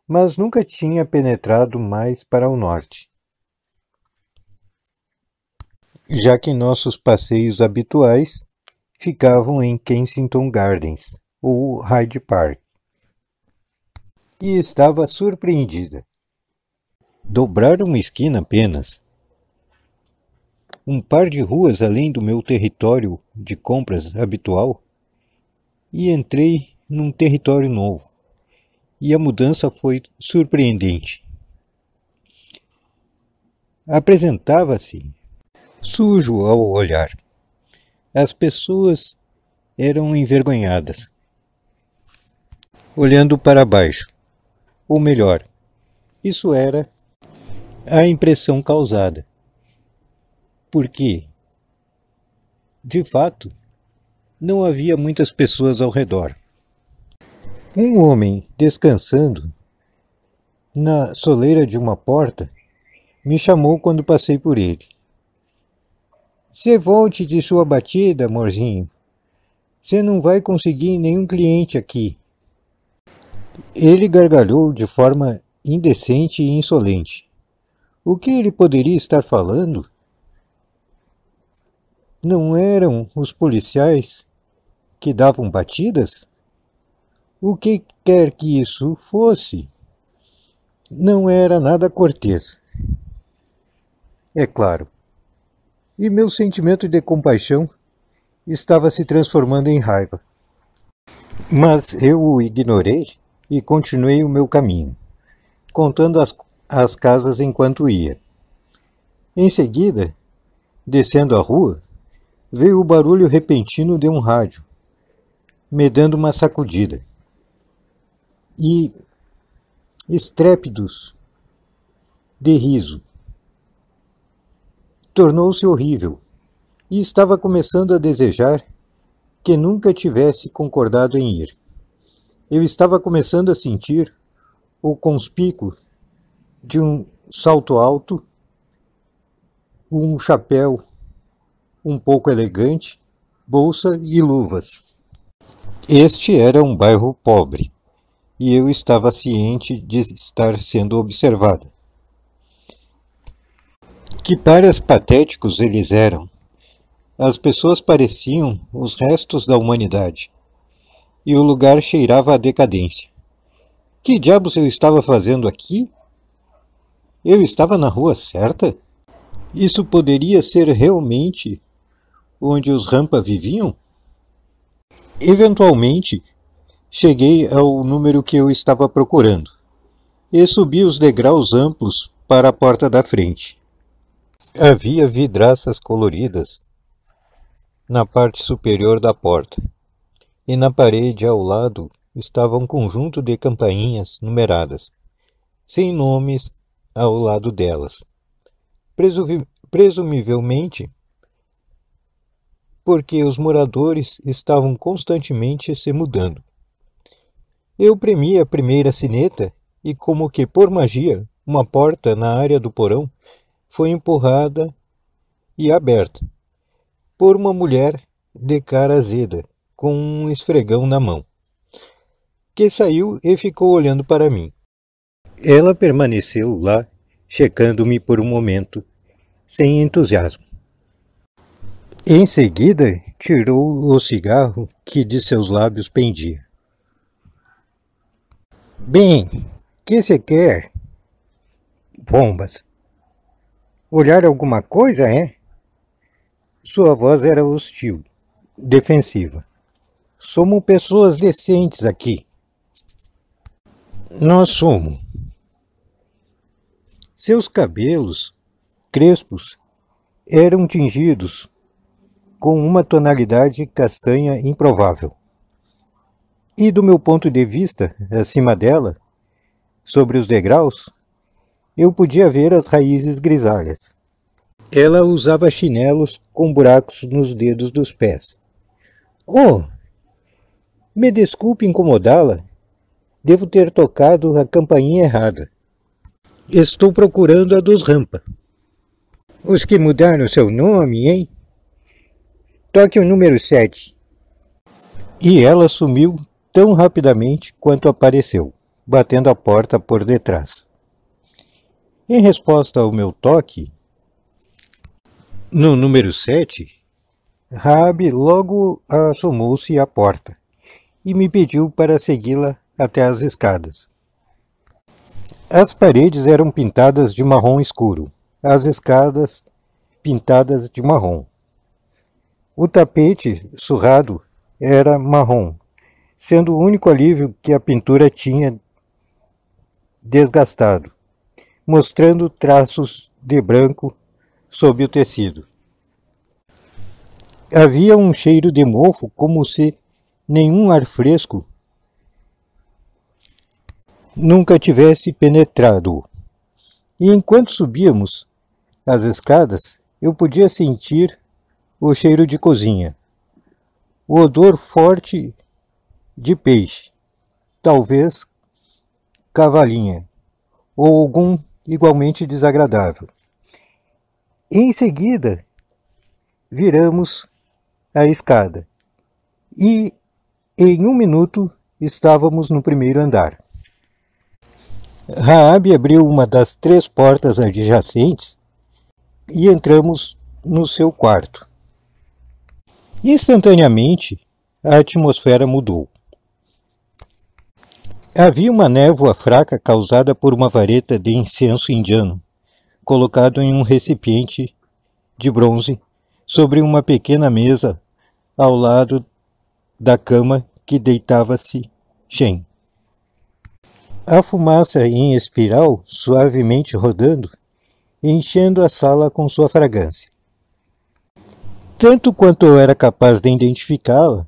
mas nunca tinha penetrado mais para o norte, já que nossos passeios habituais ficavam em Kensington Gardens ou Hyde Park. E estava surpreendida. Dobrar uma esquina apenas, um par de ruas além do meu território de compras habitual, e entrei num território novo. E a mudança foi surpreendente. Apresentava-se sujo ao olhar. As pessoas eram envergonhadas, olhando para baixo. Ou melhor, isso era a impressão causada. Porque, de fato, não havia muitas pessoas ao redor. Um homem descansando na soleira de uma porta me chamou quando passei por ele. "Cê volte de sua batida, amorzinho. Você não vai conseguir nenhum cliente aqui." Ele gargalhou de forma indecente e insolente. O que ele poderia estar falando? Não eram os policiais que davam batidas? O que quer que isso fosse, não era nada cortês. É claro. E meu sentimento de compaixão estava se transformando em raiva. Mas eu o ignorei e continuei o meu caminho, contando as casas enquanto ia. Em seguida, descendo a rua, veio o barulho repentino de um rádio, me dando uma sacudida. E estrépidos de riso. Tornou-se horrível, e estava começando a desejar que nunca tivesse concordado em ir. Eu estava começando a sentir o conspícuo de um salto alto, um chapéu um pouco elegante, bolsa e luvas. Este era um bairro pobre, e eu estava ciente de estar sendo observada. Que pares patéticos eles eram! As pessoas pareciam os restos da humanidade, e o lugar cheirava a decadência. Que diabos eu estava fazendo aqui? Eu estava na rua certa? Isso poderia ser realmente onde os Rampa viviam? Eventualmente, cheguei ao número que eu estava procurando, e subi os degraus amplos para a porta da frente. Havia vidraças coloridas na parte superior da porta, e na parede ao lado estava um conjunto de campainhas numeradas, sem nomes ao lado delas. Presumivelmente, porque os moradores estavam constantemente se mudando. Eu premi a primeira sineta e, como que por magia, uma porta na área do porão foi empurrada e aberta por uma mulher de cara azeda, com um esfregão na mão, que saiu e ficou olhando para mim. Ela permaneceu lá, checando-me por um momento, sem entusiasmo. Em seguida, tirou o cigarro que de seus lábios pendia. "Bem, que você quer? Bombas. Olhar alguma coisa, é?" Sua voz era hostil, defensiva. "Somos pessoas decentes aqui." Nós somos. Seus cabelos crespos eram tingidos com uma tonalidade castanha improvável. E do meu ponto de vista, acima dela, sobre os degraus, eu podia ver as raízes grisalhas. Ela usava chinelos com buracos nos dedos dos pés. Oh, me desculpe incomodá-la. Devo ter tocado a campainha errada. Estou procurando a dos Rampa. Os que mudaram seu nome, hein? Toque o número 7. E ela sumiu tão rapidamente quanto apareceu, batendo a porta por detrás. Em resposta ao meu toque, no número 7, Raabe logo assomou-se à porta e me pediu para segui-la até as escadas. As paredes eram pintadas de marrom escuro, as escadas pintadas de marrom. O tapete surrado era marrom, sendo o único alívio que a pintura tinha desgastado, mostrando traços de branco sob o tecido. Havia um cheiro de mofo como se nenhum ar fresco nunca tivesse penetrado. E enquanto subíamos as escadas, eu podia sentir o cheiro de cozinha, o odor forte de peixe, talvez cavalinha, ou algum igualmente desagradável. Em seguida, viramos a escada e, em 1 minuto, estávamos no primeiro andar. Raabe abriu uma das 3 portas adjacentes e entramos no seu quarto. Instantaneamente, a atmosfera mudou. Havia uma névoa fraca causada por uma vareta de incenso indiano, colocado em um recipiente de bronze sobre uma pequena mesa ao lado da cama que deitava-se Shen. A fumaça em espiral, suavemente rodando, enchendo a sala com sua fragrância. Tanto quanto eu era capaz de identificá-la,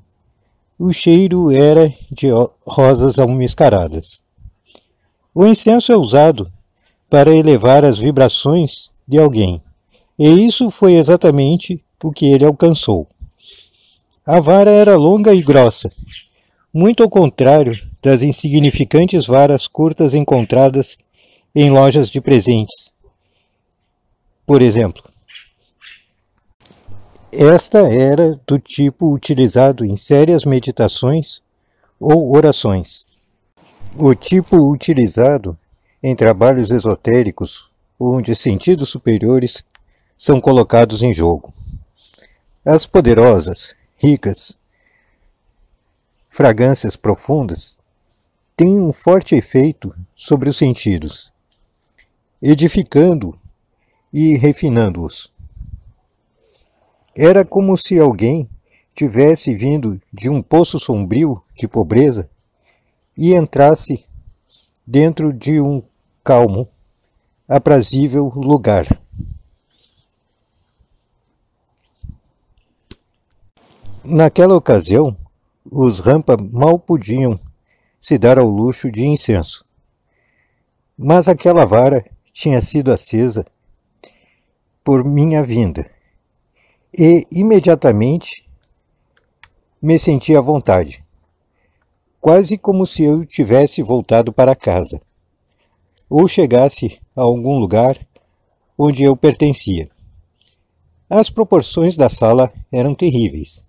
o cheiro era de rosas almiscaradas. O incenso é usado para elevar as vibrações de alguém, e isso foi exatamente o que ele alcançou. A vara era longa e grossa, muito ao contrário das insignificantes varas curtas encontradas em lojas de presentes. Por exemplo, esta era do tipo utilizado em sérias meditações ou orações. O tipo utilizado em trabalhos esotéricos, onde sentidos superiores são colocados em jogo. As poderosas, ricas, fragrâncias profundas têm um forte efeito sobre os sentidos, edificando e refinando-os. Era como se alguém tivesse vindo de um poço sombrio de pobreza e entrasse dentro de um calmo, aprazível lugar. Naquela ocasião, os Rampa mal podiam se dar ao luxo de incenso. Mas aquela vara tinha sido acesa por minha vinda, e imediatamente me senti à vontade, quase como se eu tivesse voltado para casa, ou chegasse a algum lugar onde eu pertencia. As proporções da sala eram terríveis.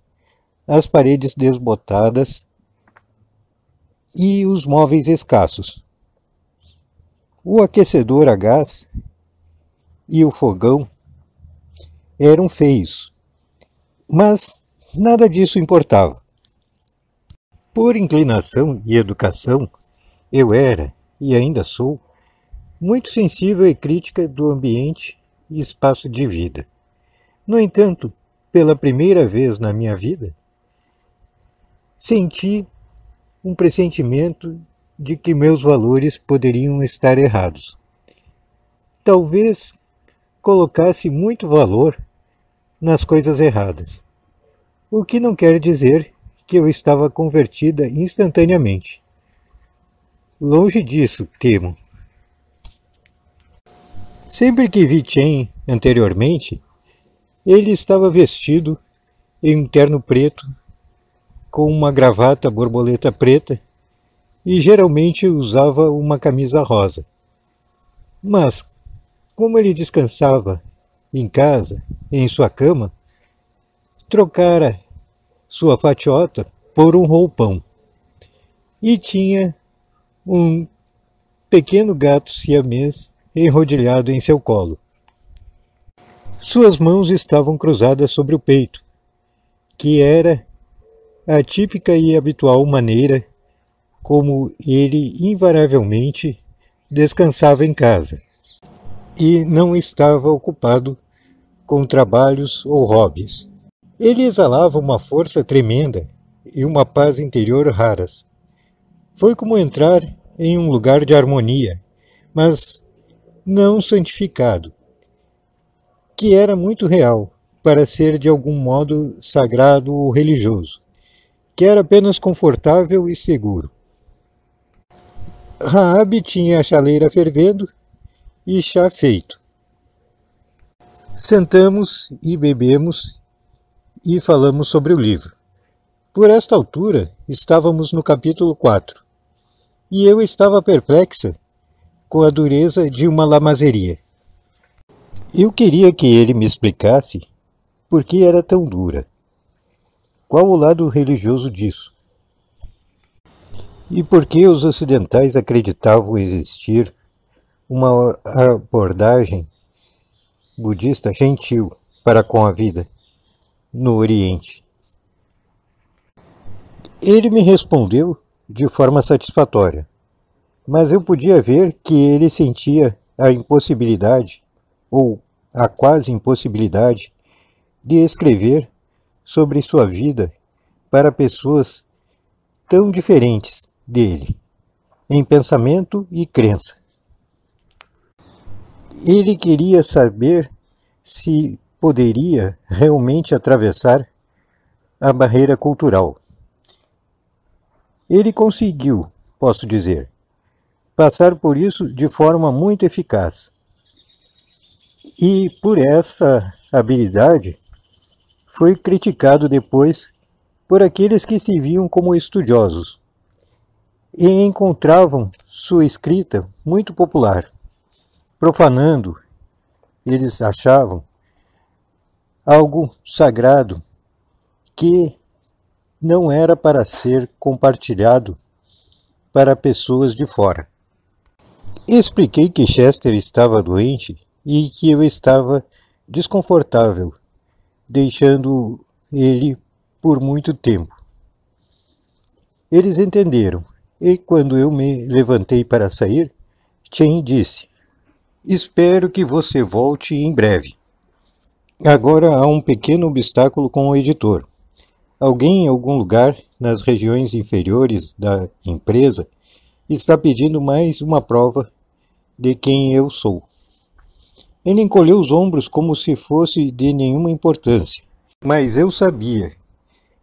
As paredes desbotadas e os móveis escassos. O aquecedor a gás e o fogão eram feios, mas nada disso importava. Por inclinação e educação, eu era, e ainda sou, muito sensível e crítica do ambiente e espaço de vida. No entanto, pela primeira vez na minha vida, senti um pressentimento de que meus valores poderiam estar errados. Talvez colocasse muito valor nas coisas erradas, o que não quer dizer que eu estava convertida instantaneamente. Longe disso, temo. Sempre que vi Chen anteriormente, ele estava vestido em um terno preto, com uma gravata borboleta preta, e geralmente usava uma camisa rosa. Mas, como ele descansava em casa, em sua cama, trocara sua fatiota por um roupão. E tinha um pequeno gato siamês enrodilhado em seu colo. Suas mãos estavam cruzadas sobre o peito, que era a típica e habitual maneira como ele invariavelmente descansava em casa, e não estava ocupado com trabalhos ou hobbies. Ele exalava uma força tremenda e uma paz interior raras. Foi como entrar em um lugar de harmonia, mas não santificado, que era muito real para ser de algum modo sagrado ou religioso, que era apenas confortável e seguro. Raabe tinha a chaleira fervendo e chá feito. Sentamos e bebemos e falamos sobre o livro. Por esta altura, estávamos no capítulo 4, e eu estava perplexa com a dureza de uma lamazeria. Eu queria que ele me explicasse por que era tão dura. Qual o lado religioso disso? E por que os ocidentais acreditavam existir uma abordagem budista gentil para com a vida no Oriente? Ele me respondeu de forma satisfatória, mas eu podia ver que ele sentia a impossibilidade, ou a quase impossibilidade, de escrever sobre sua vida para pessoas tão diferentes dele, em pensamento e crença. Ele queria saber se poderia realmente atravessar a barreira cultural. Ele conseguiu, posso dizer, passar por isso de forma muito eficaz. E por essa habilidade foi criticado depois por aqueles que se viam como estudiosos e encontravam sua escrita muito popular, profanando, eles achavam, algo sagrado que não era para ser compartilhado para pessoas de fora. Expliquei que Chester estava doente e que eu estava desconfortável, deixando ele por muito tempo. Eles entenderam, e quando eu me levantei para sair, Chen disse: "Espero que você volte em breve. Agora há um pequeno obstáculo com o editor. Alguém em algum lugar, nas regiões inferiores da empresa, está pedindo mais uma prova de quem eu sou." Ele encolheu os ombros como se fosse de nenhuma importância, mas eu sabia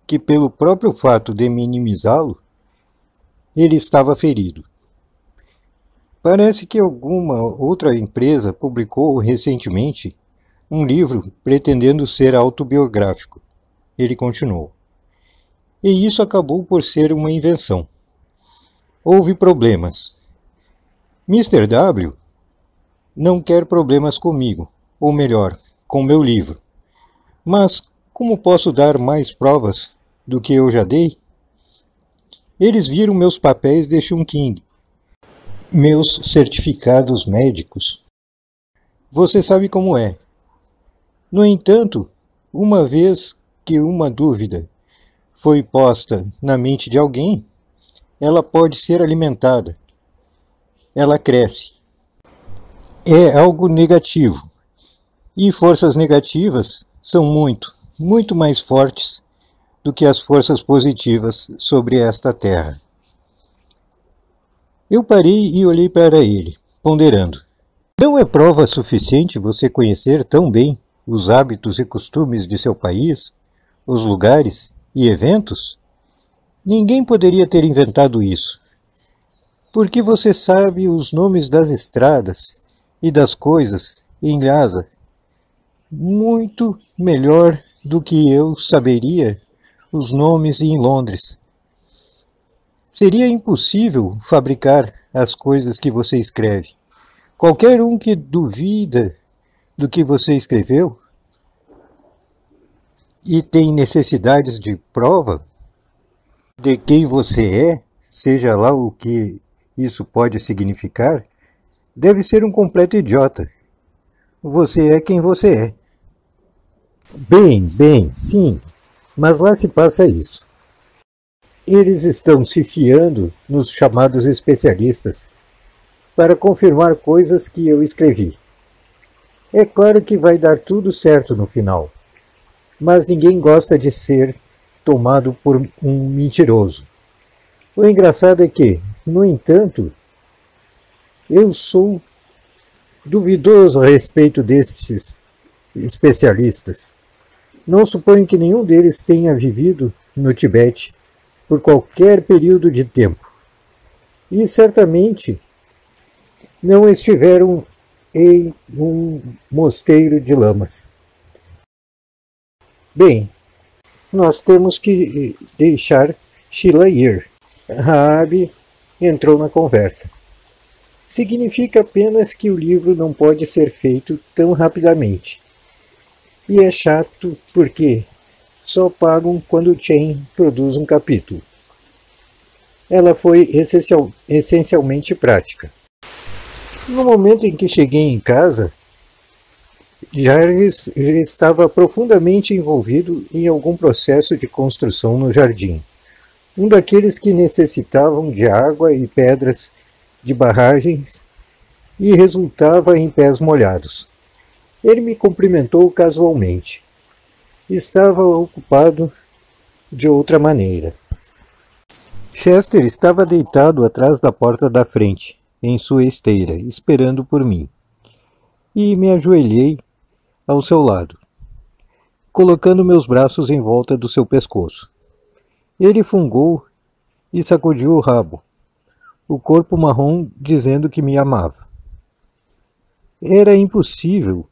que, pelo próprio fato de minimizá-lo, ele estava ferido. Parece que alguma outra empresa publicou recentemente um livro pretendendo ser autobiográfico. Ele continuou. E isso acabou por ser uma invenção. Houve problemas. Mr. W não quer problemas comigo, ou melhor, com meu livro. Mas como posso dar mais provas do que eu já dei? Eles viram meus papéis de Chungking, meus certificados médicos. Você sabe como é. No entanto, uma vez que uma dúvida foi posta na mente de alguém, ela pode ser alimentada. Ela cresce. É algo negativo. E forças negativas são muito mais fortes do que as forças positivas sobre esta terra. Eu parei e olhei para ele, ponderando. Não é prova suficiente você conhecer tão bem os hábitos e costumes de seu país, os lugares e eventos? Ninguém poderia ter inventado isso. Porque você sabe os nomes das estradas e das coisas em Lhasa muito melhor do que eu saberia os nomes em Londres. Seria impossível fabricar as coisas que você escreve. Qualquer um que duvida do que você escreveu e tem necessidades de prova de quem você é, seja lá o que isso pode significar, deve ser um completo idiota. Você é quem você é. Bem, sim, mas lá se passa isso. Eles estão se fiando nos chamados especialistas para confirmar coisas que eu escrevi. É claro que vai dar tudo certo no final, mas ninguém gosta de ser tomado por um mentiroso. O engraçado é que, no entanto, eu sou duvidoso a respeito destes especialistas. Não suponho que nenhum deles tenha vivido no Tibete por qualquer período de tempo. E certamente não estiveram em um mosteiro de lamas. Bem, nós temos que deixar Sheila ir. Rabi entrou na conversa. Significa apenas que o livro não pode ser feito tão rapidamente. E é chato porque só pagam quando Chen produz um capítulo. Ela foi essencialmente prática. No momento em que cheguei em casa, Jarvis já estava profundamente envolvido em algum processo de construção no jardim. Um daqueles que necessitavam de água e pedras de barragens e resultava em pés molhados. Ele me cumprimentou casualmente. Estava ocupado de outra maneira. Chester estava deitado atrás da porta da frente, em sua esteira, esperando por mim. E me ajoelhei ao seu lado, colocando meus braços em volta do seu pescoço. Ele fungou e sacudiu o rabo, o corpo marrom dizendo que me amava. Era impossível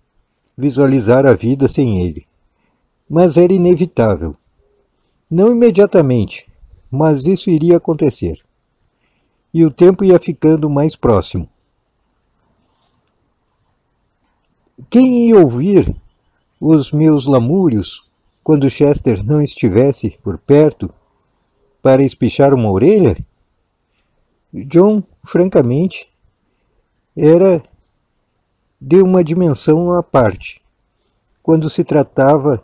visualizar a vida sem ele, mas era inevitável. Não imediatamente, mas isso iria acontecer. E o tempo ia ficando mais próximo. Quem ia ouvir os meus lamúrios quando Chester não estivesse por perto para espichar uma orelha? John, francamente, era de uma dimensão à parte, quando se tratava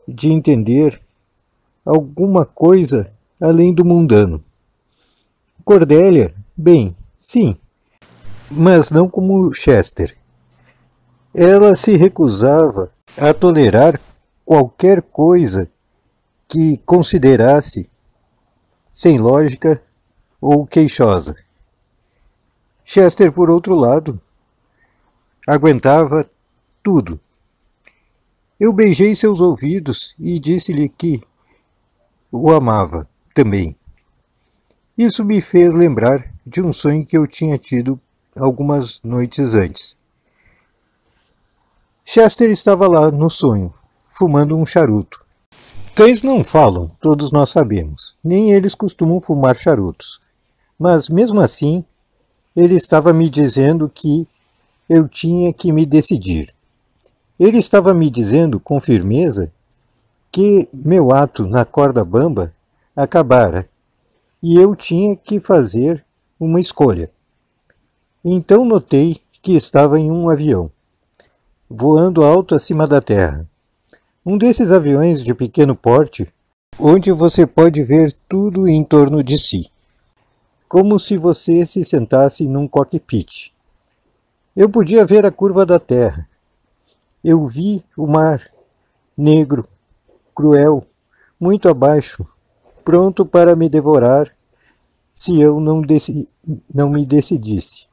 de entender alguma coisa além do mundano. Cordélia, bem, sim, mas não como Chester. Ela se recusava a tolerar qualquer coisa que considerasse sem lógica ou queixosa. Chester, por outro lado, aguentava tudo. Eu beijei seus ouvidos e disse-lhe que o amava também. Isso me fez lembrar de um sonho que eu tinha tido algumas noites antes. Chester estava lá no sonho, fumando um charuto. Cães não falam, todos nós sabemos. Nem eles costumam fumar charutos. Mas, mesmo assim, ele estava me dizendo que eu tinha que me decidir. Ele estava me dizendo com firmeza que meu ato na corda bamba acabara e eu tinha que fazer uma escolha. Então notei que estava em um avião, voando alto acima da terra. Um desses aviões de pequeno porte, onde você pode ver tudo em torno de si, como se você se sentasse num cockpit. Eu podia ver a curva da terra. Eu vi o mar, negro, cruel, muito abaixo, pronto para me devorar se eu não me decidisse.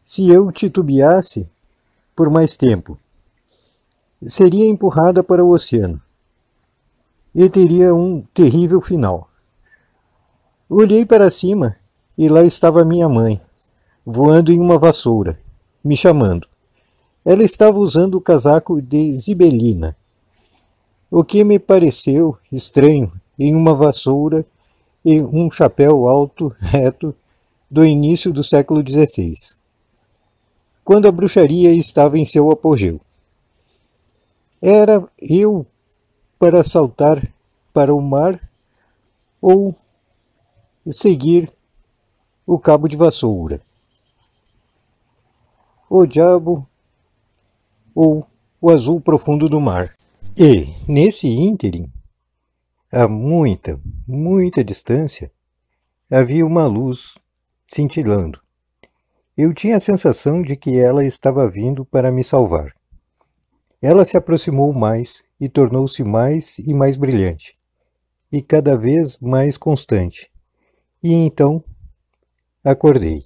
Se eu titubeasse por mais tempo, seria empurrada para o oceano e teria um terrível final. Olhei para cima e lá estava minha mãe, voando em uma vassoura, me chamando. Ela estava usando o casaco de zibelina, o que me pareceu estranho em uma vassoura e um chapéu alto, reto, do início do século XVI, quando a bruxaria estava em seu apogeu. Era eu para saltar para o mar ou seguir o cabo de vassoura, o diabo ou o azul profundo do mar. E, nesse ínterim, a muita distância, havia uma luz cintilando. Eu tinha a sensação de que ela estava vindo para me salvar. Ela se aproximou mais e tornou-se mais e mais brilhante, e cada vez mais constante. E então, acordei.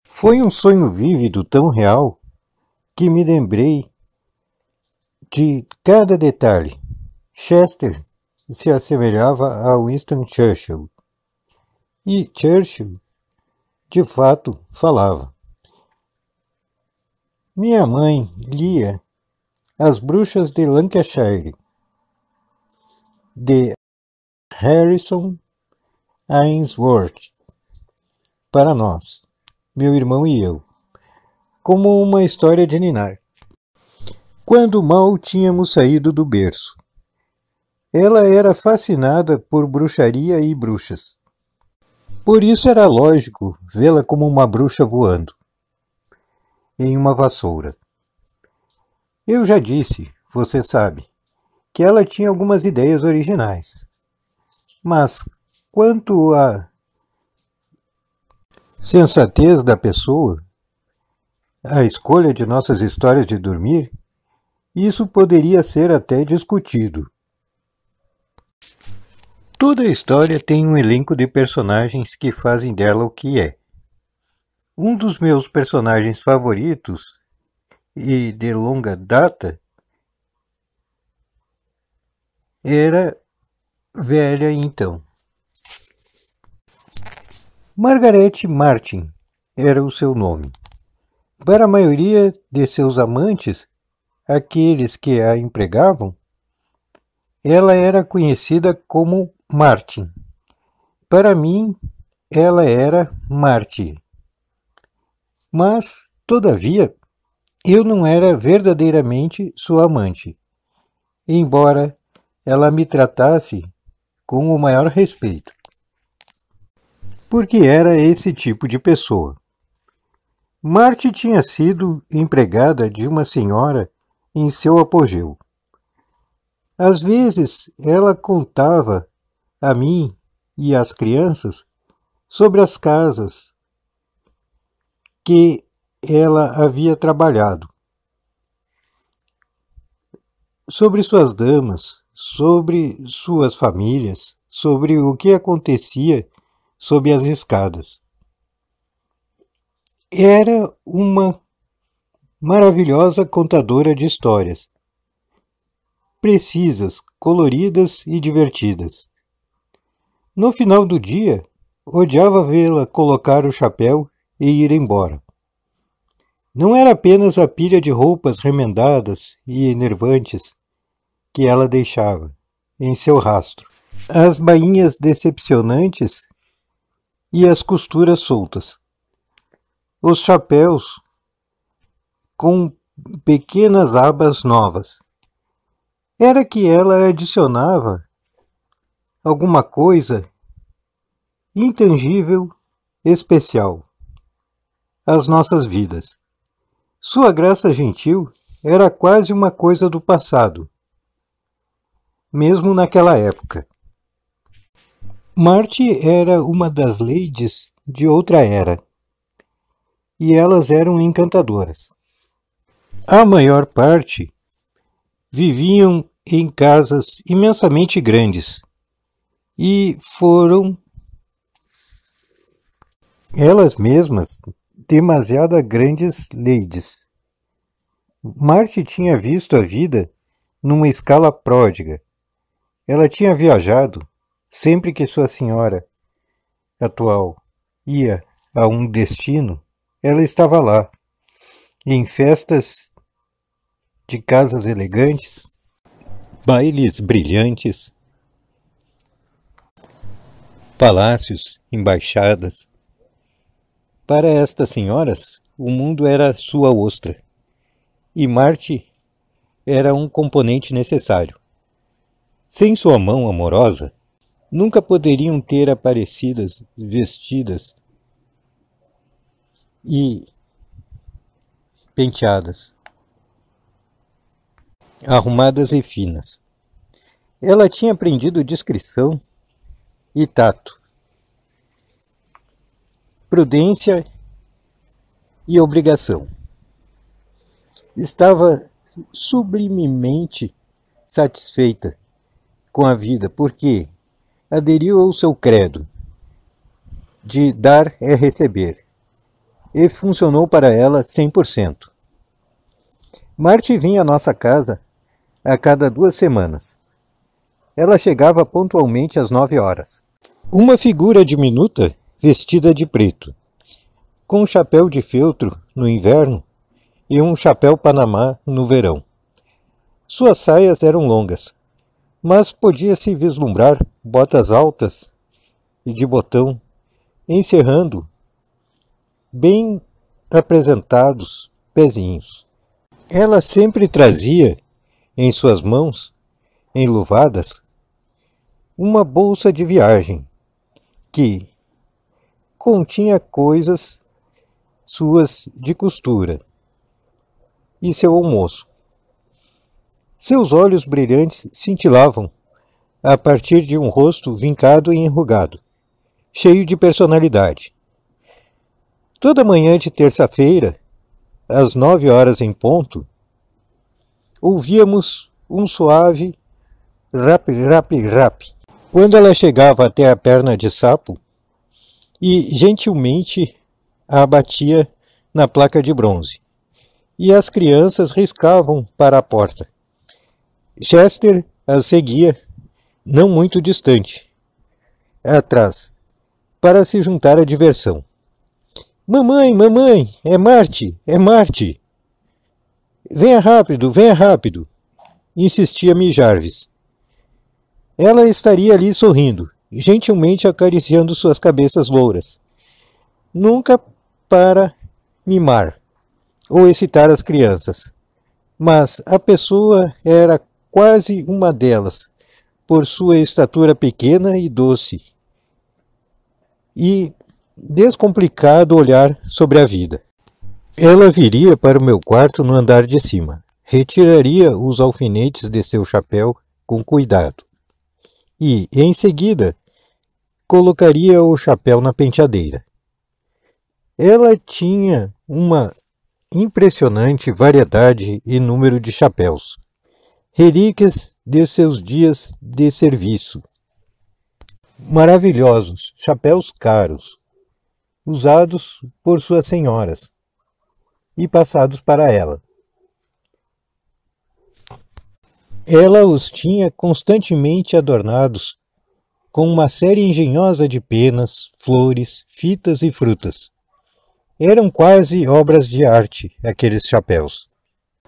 Foi um sonho vívido tão real que me lembrei de cada detalhe. Chester se assemelhava a Winston Churchill. E Churchill, de fato, falava. Minha mãe lia As Bruxas de Lancashire, de Harrison Ainsworth, para nós, meu irmão e eu, como uma história de ninar. Quando mal tínhamos saído do berço, ela era fascinada por bruxaria e bruxas. Por isso era lógico vê-la como uma bruxa voando em uma vassoura. Eu já disse, você sabe, que ela tinha algumas ideias originais. Mas quanto à sensatez da pessoa, a escolha de nossas histórias de dormir, isso poderia ser até discutido. Toda a história tem um elenco de personagens que fazem dela o que é. Um dos meus personagens favoritos, e de longa data, era velha então. Margaret Martin era o seu nome. Para a maioria de seus amantes, aqueles que a empregavam, ela era conhecida como Martin. Para mim, ela era Marty. Mas, todavia, eu não era verdadeiramente sua amante, embora ela me tratasse com o maior respeito. Porque era esse tipo de pessoa. Marty tinha sido empregada de uma senhora em seu apogeu. Às vezes, ela contava a mim e às crianças sobre as casas que ela havia trabalhado, sobre suas damas, sobre suas famílias, sobre o que acontecia sob as escadas. Era uma maravilhosa contadora de histórias, precisas, coloridas e divertidas. No final do dia, odiava vê-la colocar o chapéu e ir embora. Não era apenas a pilha de roupas remendadas e enervantes que ela deixava em seu rastro, as bainhas decepcionantes e as costuras soltas, os chapéus com pequenas abas novas. Era que ela adicionava alguma coisa intangível, especial às nossas vidas. Sua graça gentil era quase uma coisa do passado, mesmo naquela época. Marty era uma das ladies de outra era, e elas eram encantadoras. A maior parte viviam em casas imensamente grandes, e foram elas mesmas demasiado grandes ladies. Marty tinha visto a vida numa escala pródiga. Ela tinha viajado sempre que sua senhora atual ia a um destino, ela estava lá, em festas de casas elegantes, bailes brilhantes, palácios, embaixadas. Para estas senhoras, o mundo era sua ostra, e Marty era um componente necessário. Sem sua mão amorosa, nunca poderiam ter aparecidas, vestidas e penteadas, arrumadas e finas. Ela tinha aprendido discrição e tato, prudência e obrigação. Estava sublimemente satisfeita com a vida, porque aderiu ao seu credo de dar é receber, e funcionou para ela 100%. Marty vinha à nossa casa a cada 2 semanas. Ela chegava pontualmente às 9 horas. Uma figura diminuta, vestida de preto, com um chapéu de feltro no inverno e um chapéu panamá no verão. Suas saias eram longas, mas podia-se vislumbrar botas altas e de botão, encerrando bem apresentados pezinhos. Ela sempre trazia em suas mãos, enluvadas, uma bolsa de viagem que continha coisas suas de costura e seu almoço. Seus olhos brilhantes cintilavam a partir de um rosto vincado e enrugado, cheio de personalidade. Toda manhã de terça-feira, às 9 horas em ponto, ouvíamos um suave rap, rap, rap. Quando ela chegava até a perna de sapo e gentilmente a abatia na placa de bronze, e as crianças riscavam para a porta. Chester a seguia, não muito distante, atrás, para se juntar à diversão. Mamãe, mamãe, é Marty, é Marty. Venha rápido, insistia-me Jarvis. Ela estaria ali sorrindo, gentilmente acariciando suas cabeças louras. Nunca para mimar ou excitar as crianças, mas a pessoa era quase uma delas, por sua estatura pequena e doce, e descomplicado olhar sobre a vida. Ela viria para o meu quarto no andar de cima, retiraria os alfinetes de seu chapéu com cuidado, e, em seguida, colocaria o chapéu na penteadeira. Ela tinha uma impressionante variedade e número de chapéus, relíquias de seus dias de serviço. Maravilhosos chapéus caros, usados por suas senhoras e passados para ela. Ela os tinha constantemente adornados com uma série engenhosa de penas, flores, fitas e frutas. Eram quase obras de arte, aqueles chapéus.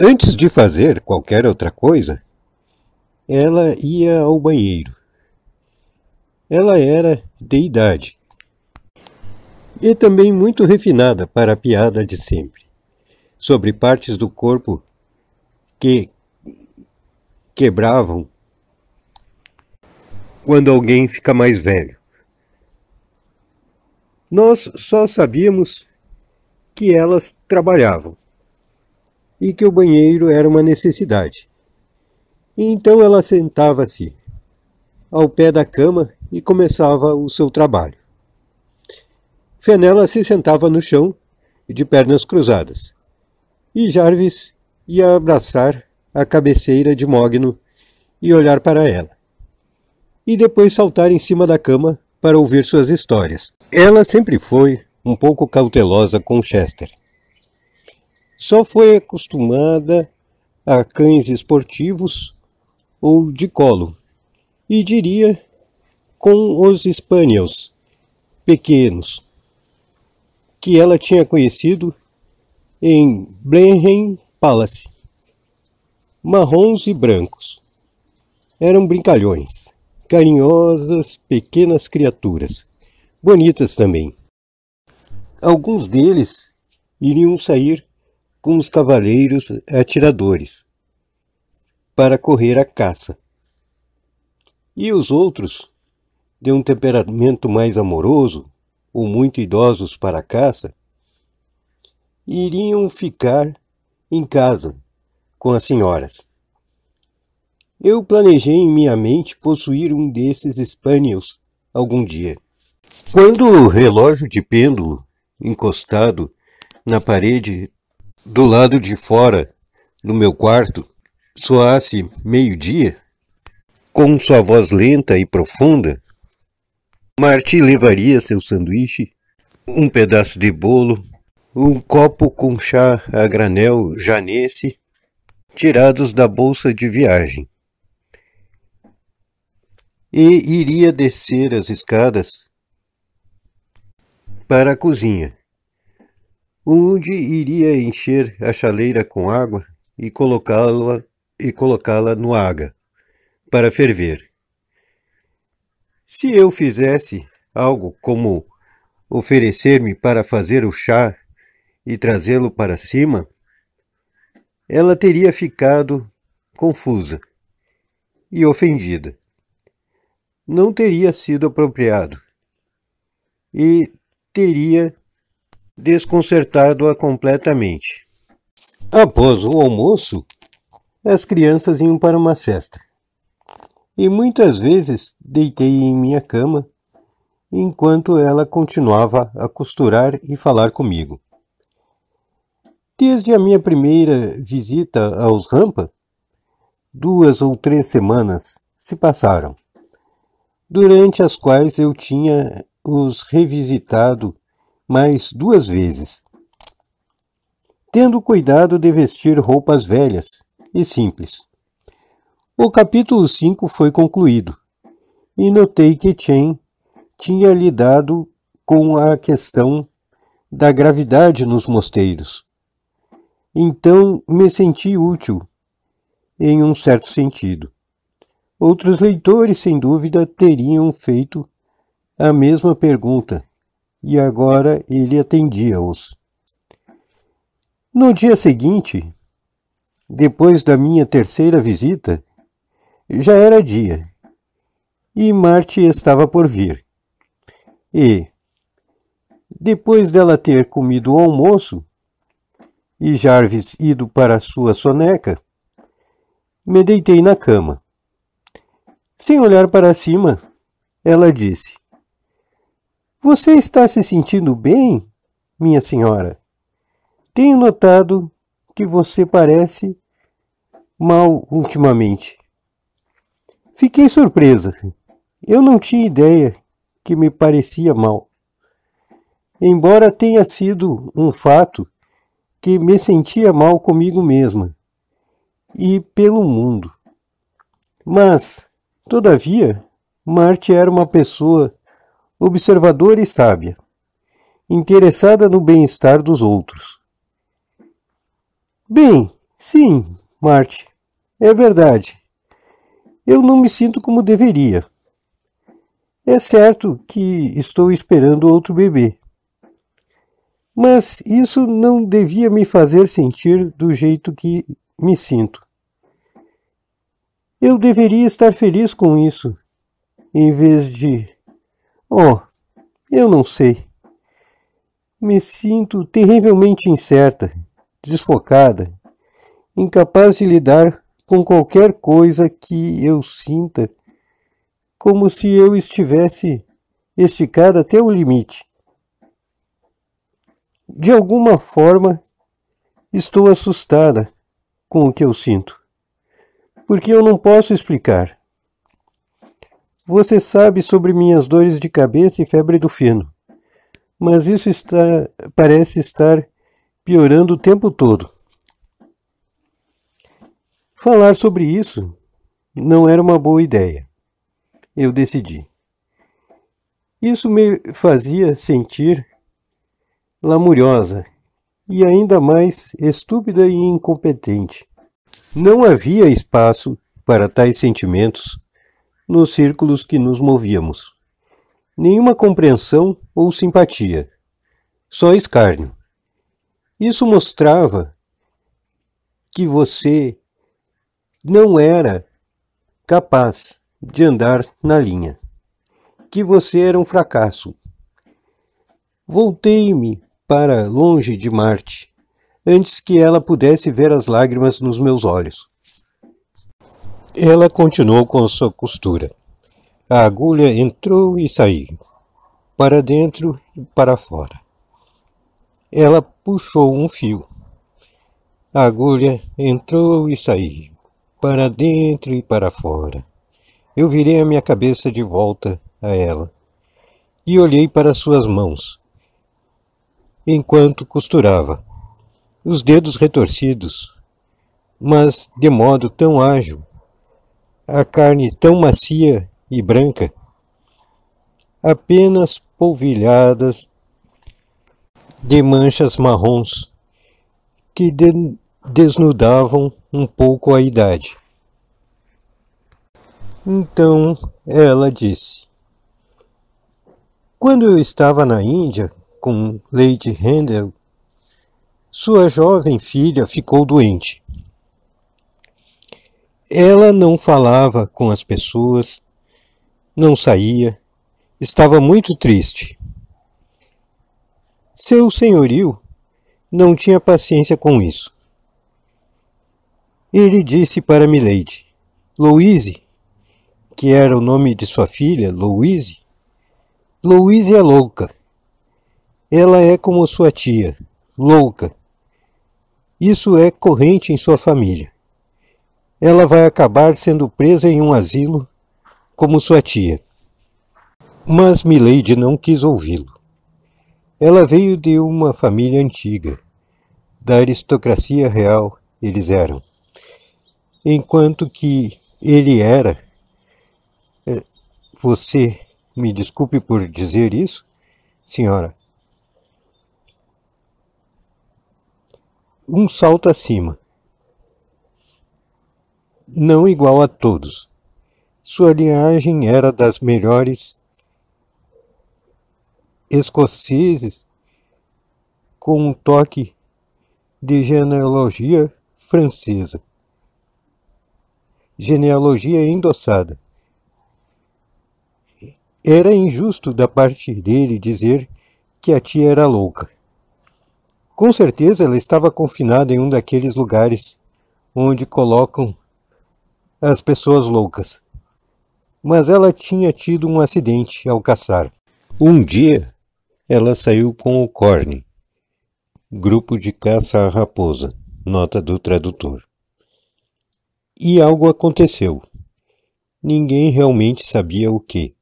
Antes de fazer qualquer outra coisa, ela ia ao banheiro. Ela era de idade e também muito refinada para a piada de sempre, sobre partes do corpo que quebravam quando alguém fica mais velho. Nós só sabíamos que elas trabalhavam e que o banheiro era uma necessidade. E então ela sentava-se ao pé da cama e começava o seu trabalho. Fenella se sentava no chão, de pernas cruzadas, e Jarvis ia abraçar a cabeceira de mogno e olhar para ela. e depois saltar em cima da cama para ouvir suas histórias. Ela sempre foi um pouco cautelosa com Chester. Só foi acostumada a cães esportivos ou de colo, e diria com os Spaniels pequenos, que ela tinha conhecido em Blenheim Palace. Marrons e brancos. Eram brincalhões, carinhosas, pequenas criaturas, bonitas também. Alguns deles iriam sair com os cavaleiros atiradores para correr à caça. E os outros, de um temperamento mais amoroso, ou muito idosos para a caça, iriam ficar em casa com as senhoras. Eu planejei em minha mente possuir um desses Spaniels algum dia. Quando o relógio de pêndulo, encostado na parede do lado de fora do meu quarto, soasse meio-dia, com sua voz lenta e profunda, Marty levaria seu sanduíche, um pedaço de bolo, um copo com chá a granel Janesse, tirados da bolsa de viagem, e iria descer as escadas para a cozinha, onde iria encher a chaleira com água e colocá-la no aga para ferver. Se eu fizesse algo como oferecer-me para fazer o chá e trazê-lo para cima, ela teria ficado confusa e ofendida. Não teria sido apropriado e teria desconcertado-a completamente. Após o almoço, as crianças iam para uma cesta, e muitas vezes deitei em minha cama enquanto ela continuava a costurar e falar comigo. Desde a minha primeira visita aos Rampa, 2 ou 3 semanas se passaram, durante as quais eu tinha os revisitado mais 2 vezes, tendo cuidado de vestir roupas velhas e simples. O capítulo 5 foi concluído, e notei que Chen tinha lidado com a questão da gravidade nos mosteiros. Então me senti útil, em um certo sentido. Outros leitores, sem dúvida, teriam feito a mesma pergunta, e agora ele atendia-os. No dia seguinte, depois da minha terceira visita, já era dia, e Marty estava por vir. E, depois dela ter comido o almoço, e Jarvis ido para sua soneca, me deitei na cama. Sem olhar para cima, ela disse: "Você está se sentindo bem, minha senhora? Tenho notado que você parece mal ultimamente." Fiquei surpresa. Eu não tinha ideia que me parecia mal, embora tenha sido um fato que me sentia mal comigo mesma e pelo mundo. Mas, todavia, Marty era uma pessoa observadora e sábia, interessada no bem-estar dos outros. "Bem, sim, Marty, é verdade. Eu não me sinto como deveria. É certo que estou esperando outro bebê. Mas isso não devia me fazer sentir do jeito que me sinto. Eu deveria estar feliz com isso, em vez de... Oh, eu não sei. Me sinto terrivelmente incerta, desfocada, incapaz de lidar com qualquer coisa que eu sinta, como se eu estivesse esticada até o limite. De alguma forma, estou assustada com o que eu sinto, porque eu não posso explicar. Você sabe sobre minhas dores de cabeça e febre do feno, mas isso parece estar piorando o tempo todo. Falar sobre isso não era uma boa ideia. Eu decidi. Isso me fazia sentir lamuriosa e ainda mais estúpida e incompetente. Não havia espaço para tais sentimentos nos círculos que nos movíamos. Nenhuma compreensão ou simpatia. Só escárnio. Isso mostrava que você não era capaz de andar na linha. Que você era um fracasso. Voltei-me para longe de Marte, antes que ela pudesse ver as lágrimas nos meus olhos. Ela continuou com sua costura. A agulha entrou e saiu, para dentro e para fora. Ela puxou um fio. A agulha entrou e saiu, para dentro e para fora. Eu virei a minha cabeça de volta a ela e olhei para suas mãos, enquanto costurava, os dedos retorcidos, mas de modo tão ágil, a carne tão macia e branca, apenas polvilhadas de manchas marrons que desnudavam um pouco a idade. Então ela disse: quando eu estava na Índia com Lady Handel, sua jovem filha ficou doente. Ela não falava com as pessoas, não saía, estava muito triste. Seu senhorio não tinha paciência com isso. Ele disse para Milady: Louise, que era o nome de sua filha, Louise é louca. Ela é como sua tia, louca. Isso é corrente em sua família. Ela vai acabar sendo presa em um asilo como sua tia. Mas Milady não quis ouvi-lo. Ela veio de uma família antiga. Da aristocracia real eles eram. Enquanto que ele era... Você me desculpe por dizer isso, senhora. Um salto acima. Não igual a todos. Sua linhagem era das melhores escoceses, com um toque de genealogia francesa. Genealogia endossada. Era injusto da parte dele dizer que a tia era louca. Com certeza ela estava confinada em um daqueles lugares onde colocam as pessoas loucas. Mas ela tinha tido um acidente ao caçar. Um dia, ela saiu com o Corne, grupo de caça à raposa, nota do tradutor. E algo aconteceu. Ninguém realmente sabia o que.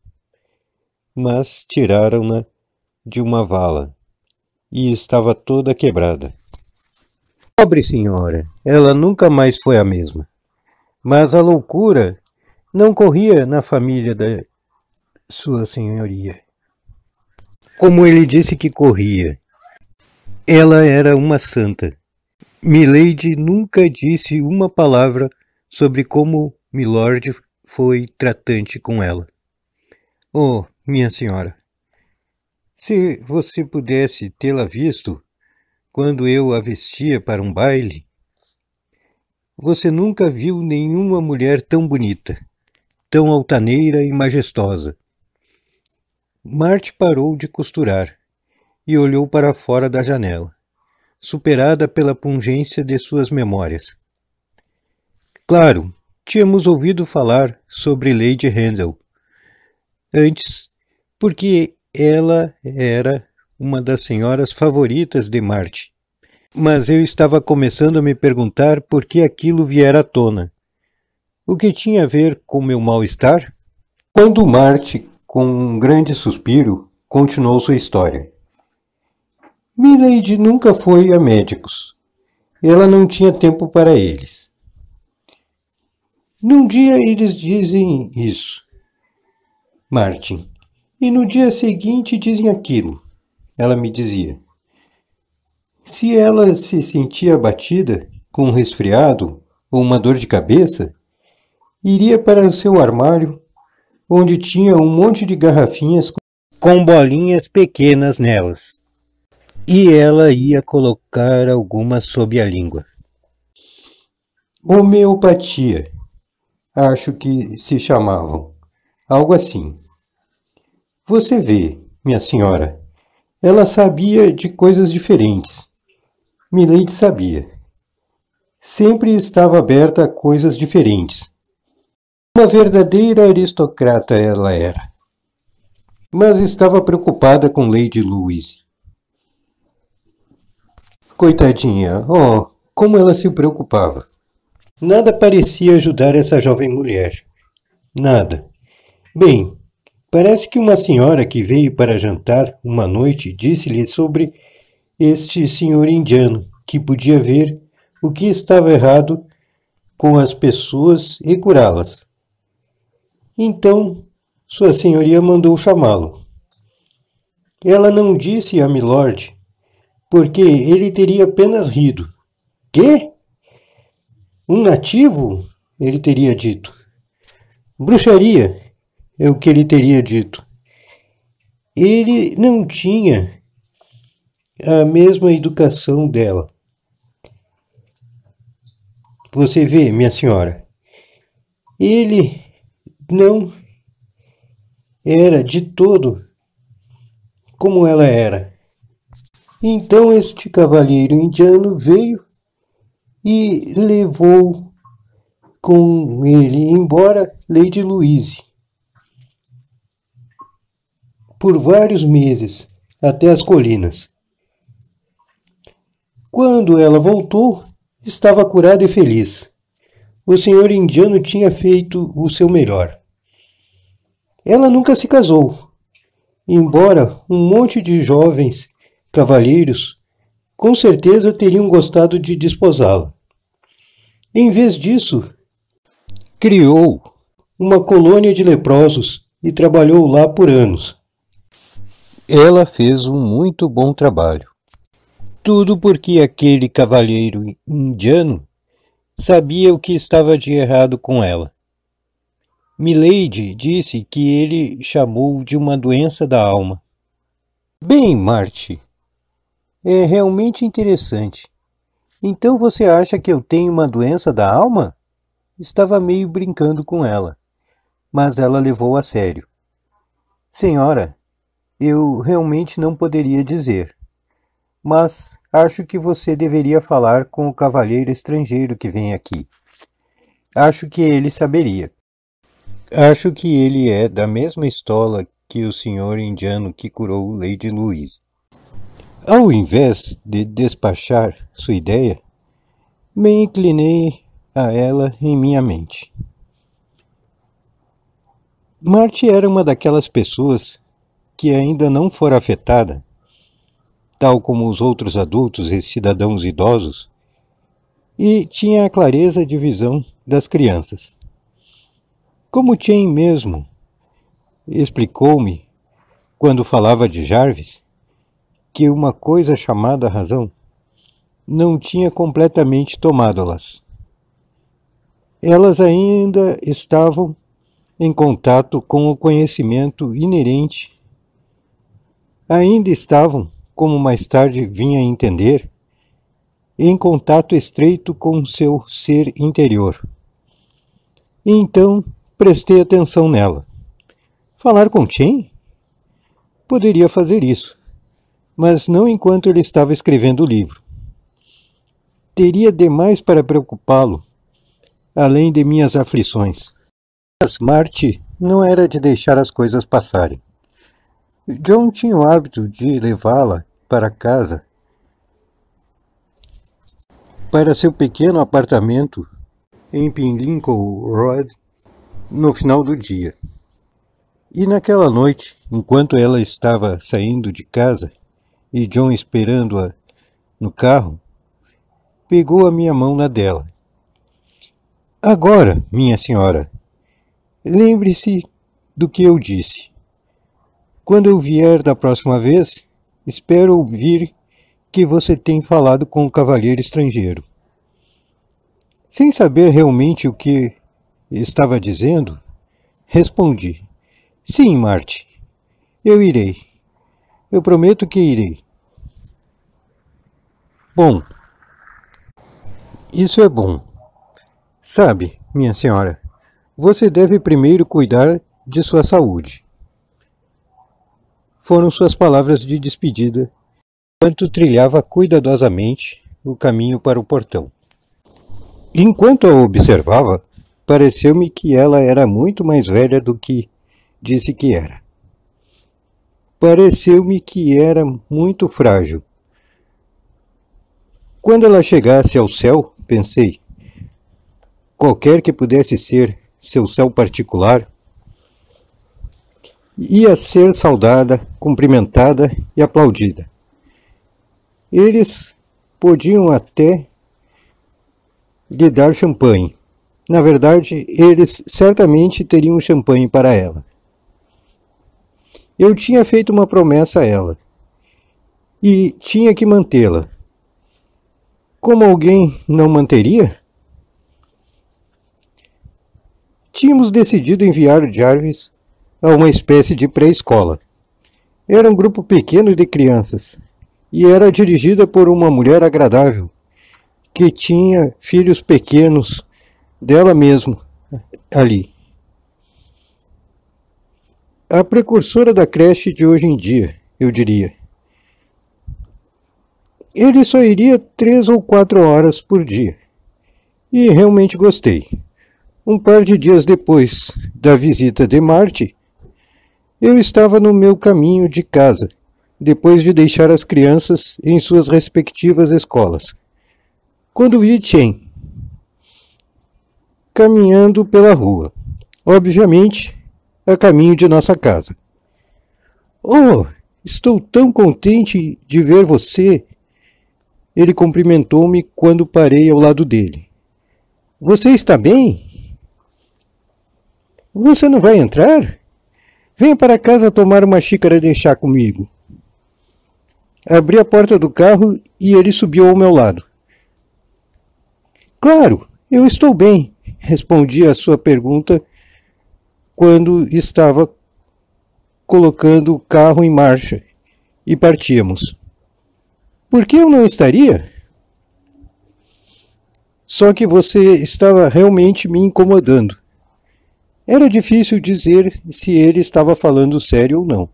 Mas tiraram-na de uma vala e estava toda quebrada. Pobre senhora, ela nunca mais foi a mesma. Mas a loucura não corria na família da sua senhoria. Como ele disse que corria. Ela era uma santa. Milady nunca disse uma palavra sobre como Milord foi tratante com ela. Oh, minha senhora, se você pudesse tê-la visto quando eu a vestia para um baile, você nunca viu nenhuma mulher tão bonita, tão altaneira e majestosa. Marte parou de costurar e olhou para fora da janela, superada pela pungência de suas memórias. Claro, tínhamos ouvido falar sobre Lady Handel antes, porque ela era uma das senhoras favoritas de Marte. Mas eu estava começando a me perguntar por que aquilo viera à tona. O que tinha a ver com meu mal-estar? Quando Marty, com um grande suspiro, continuou sua história. Milady nunca foi a médicos. Ela não tinha tempo para eles. Num dia eles dizem isso, Martin, e no dia seguinte dizem aquilo. Ela me dizia. Se ela se sentia abatida, com um resfriado ou uma dor de cabeça, iria para o seu armário, onde tinha um monte de garrafinhas com bolinhas pequenas nelas. E ela ia colocar algumas sob a língua. Homeopatia, acho que se chamavam. Algo assim. Você vê, minha senhora, ela sabia de coisas diferentes. Milady sabia. Sempre estava aberta a coisas diferentes. Uma verdadeira aristocrata ela era. Mas estava preocupada com Lady Louise. Coitadinha, oh, como ela se preocupava. Nada parecia ajudar essa jovem mulher. Nada. Bem, parece que uma senhora que veio para jantar uma noite disse-lhe sobre este senhor indiano, que podia ver o que estava errado com as pessoas e curá-las. Então, sua senhoria mandou chamá-lo. Ela não disse a Milord, porque ele teria apenas rido. Quê? Um nativo? Ele teria dito. Bruxaria, é o que ele teria dito. Ele não tinha a mesma educação dela. Você vê, minha senhora, ele não era de todo como ela era. Então este cavalheiro indiano veio e levou com ele embora Lady Louise por vários meses até as colinas. Quando ela voltou, estava curada e feliz. O senhor indiano tinha feito o seu melhor. Ela nunca se casou, embora um monte de jovens cavalheiros com certeza teriam gostado de desposá-la. Em vez disso, criou uma colônia de leprosos e trabalhou lá por anos. Ela fez um muito bom trabalho. Tudo porque aquele cavalheiro indiano sabia o que estava de errado com ela. Milady disse que ele chamou de uma doença da alma. Bem, Marty, é realmente interessante. Então você acha que eu tenho uma doença da alma? Estava meio brincando com ela, mas ela levou a sério. Senhora, eu realmente não poderia dizer, mas acho que você deveria falar com o cavalheiro estrangeiro que vem aqui. Acho que ele saberia. Acho que ele é da mesma estola que o senhor indiano que curou Lady Louise. Ao invés de despachar sua ideia, me inclinei a ela em minha mente. Marty era uma daquelas pessoas que ainda não fora afetada, tal como os outros adultos e cidadãos idosos, e tinha a clareza de visão das crianças. Como Chen mesmo explicou-me, quando falava de Jarvis, que uma coisa chamada razão não tinha completamente tomado-las. Elas ainda estavam em contato com o conhecimento inerente. Ainda estavam, como mais tarde vinha a entender, em contato estreito com seu ser interior. E então prestei atenção nela. Falar com Chen? Poderia fazer isso, mas não enquanto ele estava escrevendo o livro. Teria demais para preocupá-lo, além de minhas aflições. Mas Marty não era de deixar as coisas passarem. John tinha o hábito de levá-la para casa, para seu pequeno apartamento em Pimlico Road, no final do dia. E naquela noite, enquanto ela estava saindo de casa e John esperando-a no carro, pegou a minha mão na dela. Agora, minha senhora, lembre-se do que eu disse. Quando eu vier da próxima vez, espero ouvir que você tem falado com o cavalheiro estrangeiro. Sem saber realmente o que estava dizendo, respondi: sim, Marty, eu irei. Eu prometo que irei. Bom, isso é bom. Sabe, minha senhora, você deve primeiro cuidar de sua saúde. Foram suas palavras de despedida, enquanto trilhava cuidadosamente o caminho para o portão. Enquanto a observava, pareceu-me que ela era muito mais velha do que disse que era. Pareceu-me que era muito frágil. Quando ela chegasse ao céu, pensei, qualquer que pudesse ser seu céu particular, ia ser saudada, cumprimentada e aplaudida. Eles podiam até lhe dar champanhe. Na verdade, eles certamente teriam champanhe para ela. Eu tinha feito uma promessa a ela e tinha que mantê-la. Como alguém não manteria? Tínhamos decidido enviar Jarvis a uma espécie de pré-escola. Era um grupo pequeno de crianças e era dirigida por uma mulher agradável, que tinha filhos pequenos dela mesma ali. A precursora da creche de hoje em dia, eu diria. Ele só iria 3 ou 4 horas por dia. E realmente gostei. Um par de dias depois da visita de Marty, eu estava no meu caminho de casa, depois de deixar as crianças em suas respectivas escolas, quando vi Chen caminhando pela rua, obviamente a caminho de nossa casa. Oh, estou tão contente de ver você! Ele cumprimentou-me quando parei ao lado dele. Você está bem? Você não vai entrar? Venha para casa tomar uma xícara de chá comigo. Abri a porta do carro e ele subiu ao meu lado. Claro, eu estou bem, respondi à sua pergunta quando estava colocando o carro em marcha e partíamos. Por que eu não estaria? Só que você estava realmente me incomodando. Era difícil dizer se ele estava falando sério ou não.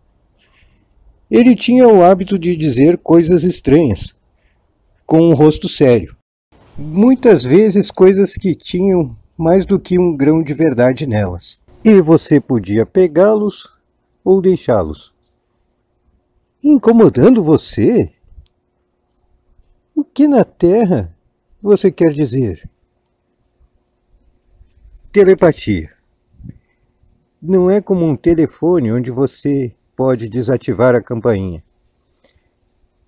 Ele tinha o hábito de dizer coisas estranhas, com um rosto sério. Muitas vezes coisas que tinham mais do que um grão de verdade nelas. E você podia pegá-los ou deixá-los. Incomodando você? O que na Terra você quer dizer? Telepatia. Não é como um telefone onde você pode desativar a campainha.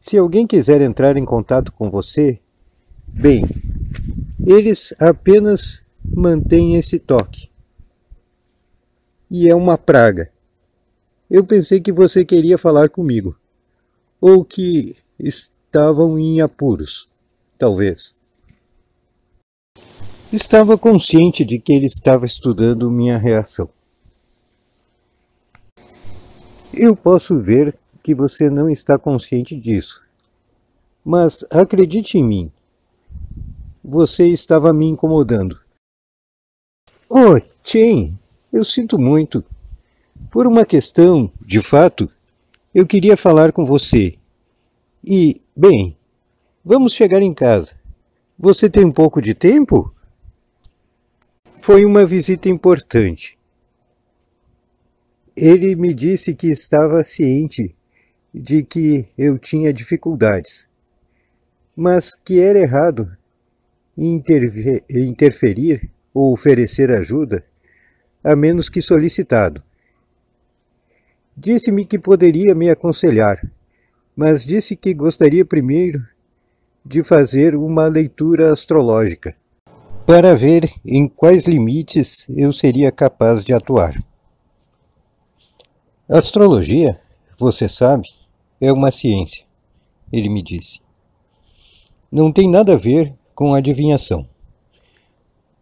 Se alguém quiser entrar em contato com você, bem, eles apenas mantêm esse toque. E é uma praga. Eu pensei que você queria falar comigo. Ou que estavam em apuros, talvez. Estava consciente de que ele estava estudando minha reação. Eu posso ver que você não está consciente disso. Mas acredite em mim. Você estava me incomodando. Oh, Chen, eu sinto muito. Por uma questão, de fato, eu queria falar com você. E, bem, vamos chegar em casa. Você tem um pouco de tempo? Foi uma visita importante. Ele me disse que estava ciente de que eu tinha dificuldades, mas que era errado interferir ou oferecer ajuda, a menos que solicitado. Disse-me que poderia me aconselhar, mas disse que gostaria primeiro de fazer uma leitura astrológica, para ver em quais limites eu seria capaz de atuar. Astrologia, você sabe, é uma ciência, ele me disse. Não tem nada a ver com adivinhação.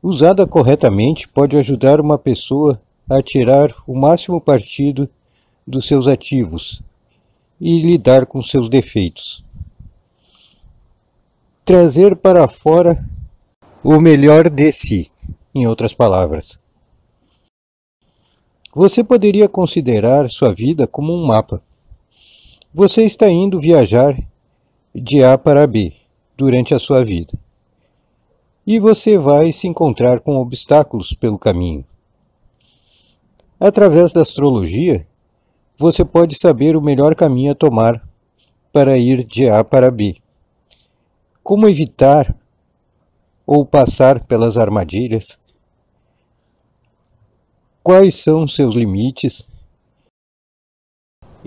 Usada corretamente, pode ajudar uma pessoa a tirar o máximo partido dos seus ativos e lidar com seus defeitos. Trazer para fora o melhor de si, em outras palavras. Você poderia considerar sua vida como um mapa. Você está indo viajar de A para B durante a sua vida. E você vai se encontrar com obstáculos pelo caminho. Através da astrologia, você pode saber o melhor caminho a tomar para ir de A para B. Como evitar ou passar pelas armadilhas? Quais são seus limites?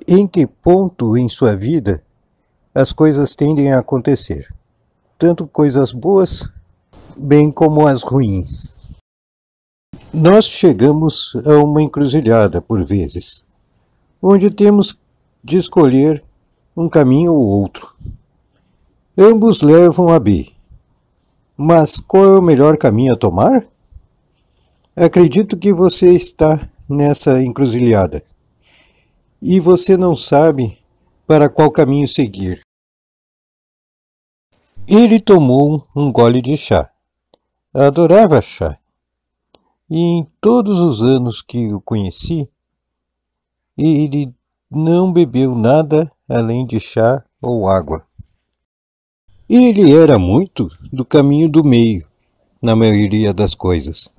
Em que ponto em sua vida as coisas tendem a acontecer? Tanto coisas boas, bem como as ruins. Nós chegamos a uma encruzilhada, por vezes, onde temos de escolher um caminho ou outro. Ambos levam a B. Mas qual é o melhor caminho a tomar? Acredito que você está nessa encruzilhada e você não sabe para qual caminho seguir. Ele tomou um gole de chá. Adorava chá. E em todos os anos que o conheci, ele não bebeu nada além de chá ou água. Ele era muito do caminho do meio, na maioria das coisas.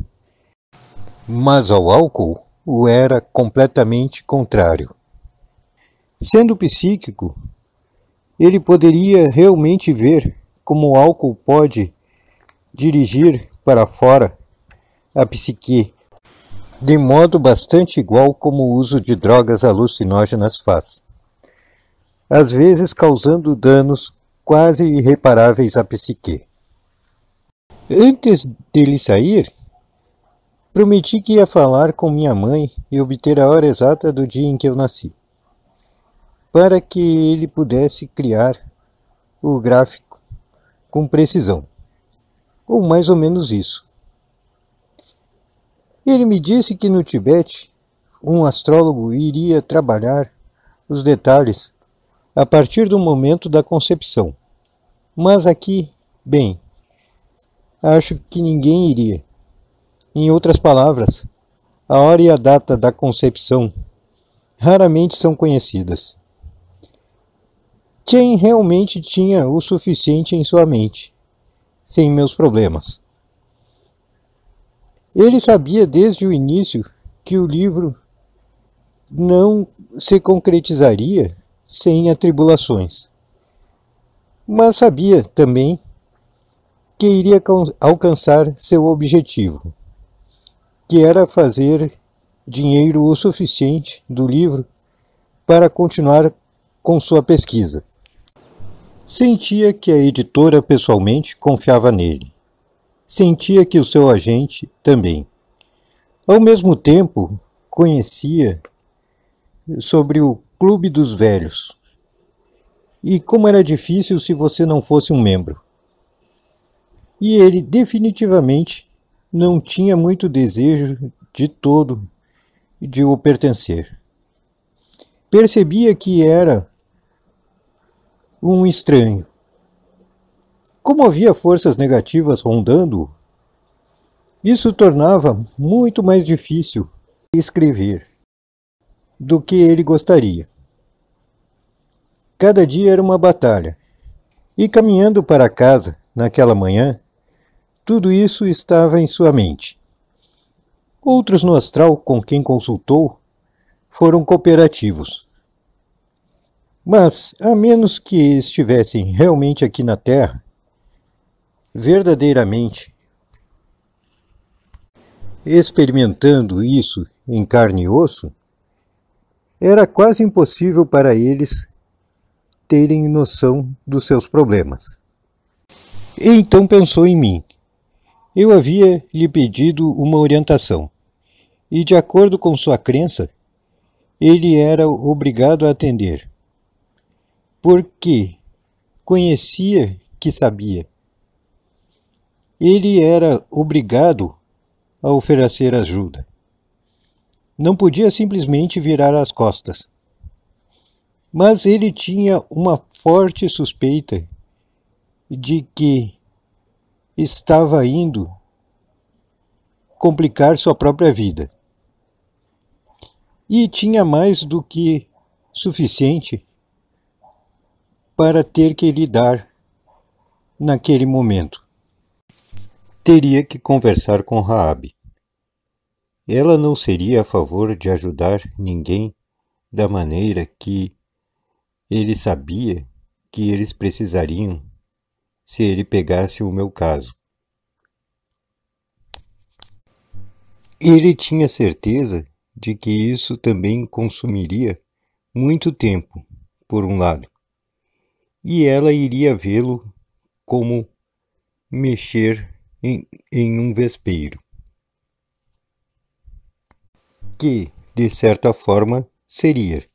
Mas ao álcool o era completamente contrário. Sendo psíquico, ele poderia realmente ver como o álcool pode dirigir para fora a psique, de modo bastante igual como o uso de drogas alucinógenas faz, às vezes causando danos quase irreparáveis à psique. Antes dele sair, prometi que ia falar com minha mãe e obter a hora exata do dia em que eu nasci, para que ele pudesse criar o gráfico com precisão, ou mais ou menos isso. Ele me disse que no Tibete um astrólogo iria trabalhar os detalhes a partir do momento da concepção, mas aqui, bem, acho que ninguém iria. Em outras palavras, a hora e a data da concepção raramente são conhecidas. Chen realmente tinha o suficiente em sua mente, sem meus problemas. Ele sabia desde o início que o livro não se concretizaria sem atribulações, mas sabia também que iria alcançar seu objetivo, que era fazer dinheiro o suficiente do livro para continuar com sua pesquisa. Sentia que a editora pessoalmente confiava nele. Sentia que o seu agente também. Ao mesmo tempo, conhecia sobre o Clube dos Velhos e como era difícil se você não fosse um membro. E ele definitivamente não tinha muito desejo de todo de o pertencer. Percebia que era um estranho. Como havia forças negativas rondando-o, isso tornava muito mais difícil escrever do que ele gostaria. Cada dia era uma batalha, e caminhando para casa naquela manhã, tudo isso estava em sua mente. Outros no astral com quem consultou foram cooperativos. Mas, a menos que estivessem realmente aqui na Terra, verdadeiramente experimentando isso em carne e osso, Era quase impossível para eles terem noção dos seus problemas. E então pensou em mim. Eu havia lhe pedido uma orientação, e de acordo com sua crença, ele era obrigado a atender, porque conhecia que sabia. Ele era obrigado a oferecer ajuda. Não podia simplesmente virar as costas. Mas ele tinha uma forte suspeita de que estava indo complicar sua própria vida. E tinha mais do que suficiente para ter que lidar naquele momento. Teria que conversar com Raabe. Ela não seria a favor de ajudar ninguém da maneira que ele sabia que eles precisariam se ele pegasse o meu caso. Ele tinha certeza de que isso também consumiria muito tempo, por um lado, e ela iria vê-lo como mexer em um vespeiro, que, de certa forma, seria.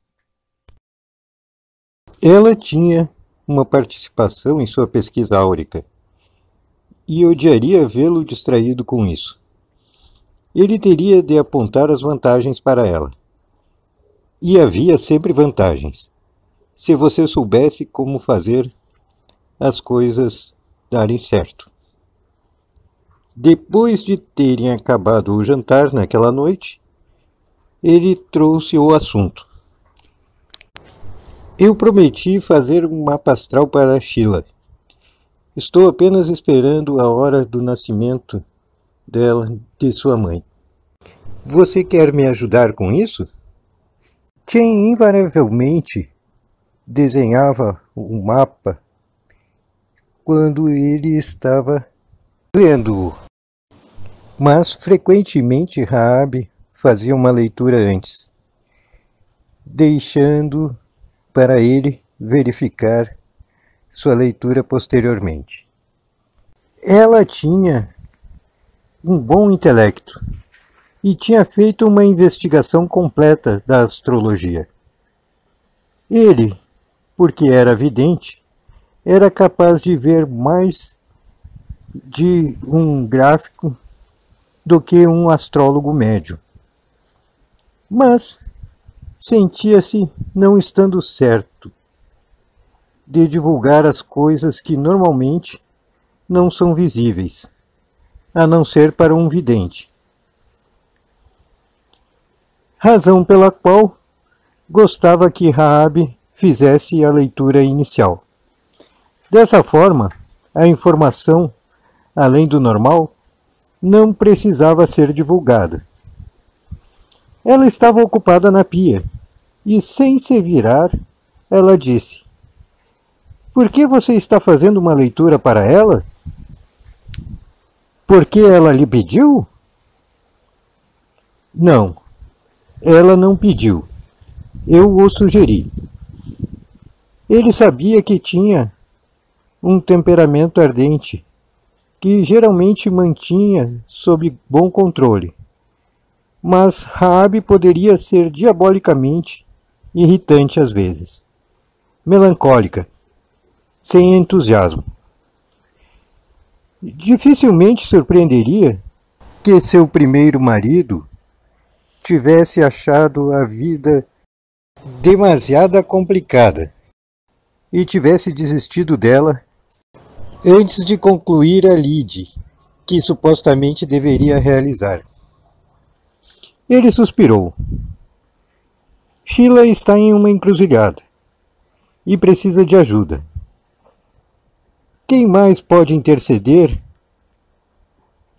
Ela tinha uma participação em sua pesquisa áurica, e odiaria vê-lo distraído com isso. Ele teria de apontar as vantagens para ela. E havia sempre vantagens, se você soubesse como fazer as coisas darem certo. Depois de terem acabado o jantar naquela noite, ele trouxe o assunto. Eu prometi fazer um mapa astral para Sheila. Estou apenas esperando a hora do nascimento dela, de sua mãe. Você quer me ajudar com isso? Chen invariavelmente desenhava o mapa quando ele estava lendo-o, mas frequentemente Raabe fazia uma leitura antes, deixando para ele verificar sua leitura posteriormente. Ela tinha um bom intelecto e tinha feito uma investigação completa da astrologia. Ele, porque era vidente, era capaz de ver mais de um gráfico do que um astrólogo médio. Mas sentia-se não estando certo de divulgar as coisas que normalmente não são visíveis, a não ser para um vidente. Razão pela qual gostava que Raabe fizesse a leitura inicial. Dessa forma, a informação, além do normal, não precisava ser divulgada. Ela estava ocupada na pia, e sem se virar, ela disse: "Por que você está fazendo uma leitura para ela? Porque ela lhe pediu?" "Não, ela não pediu. Eu o sugeri." Ele sabia que tinha um temperamento ardente, que geralmente mantinha sob bom controle. Mas Raabe poderia ser diabolicamente irritante às vezes, melancólica, sem entusiasmo. Dificilmente surpreenderia que seu primeiro marido tivesse achado a vida demasiado complicada e tivesse desistido dela antes de concluir a lide que supostamente deveria realizar. Ele suspirou. Sheila está em uma encruzilhada e precisa de ajuda. Quem mais pode interceder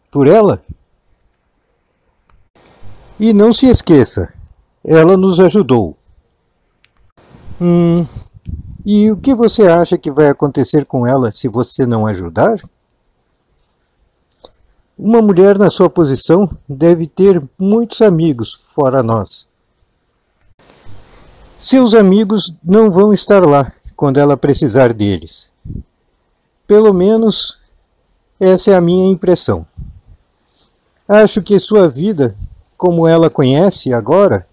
por ela? E não se esqueça, ela nos ajudou. E o que você acha que vai acontecer com ela se você não ajudar? Uma mulher na sua posição deve ter muitos amigos fora nós. Seus amigos não vão estar lá quando ela precisar deles. Pelo menos essa é a minha impressão. Acho que sua vida, como ela conhece agora,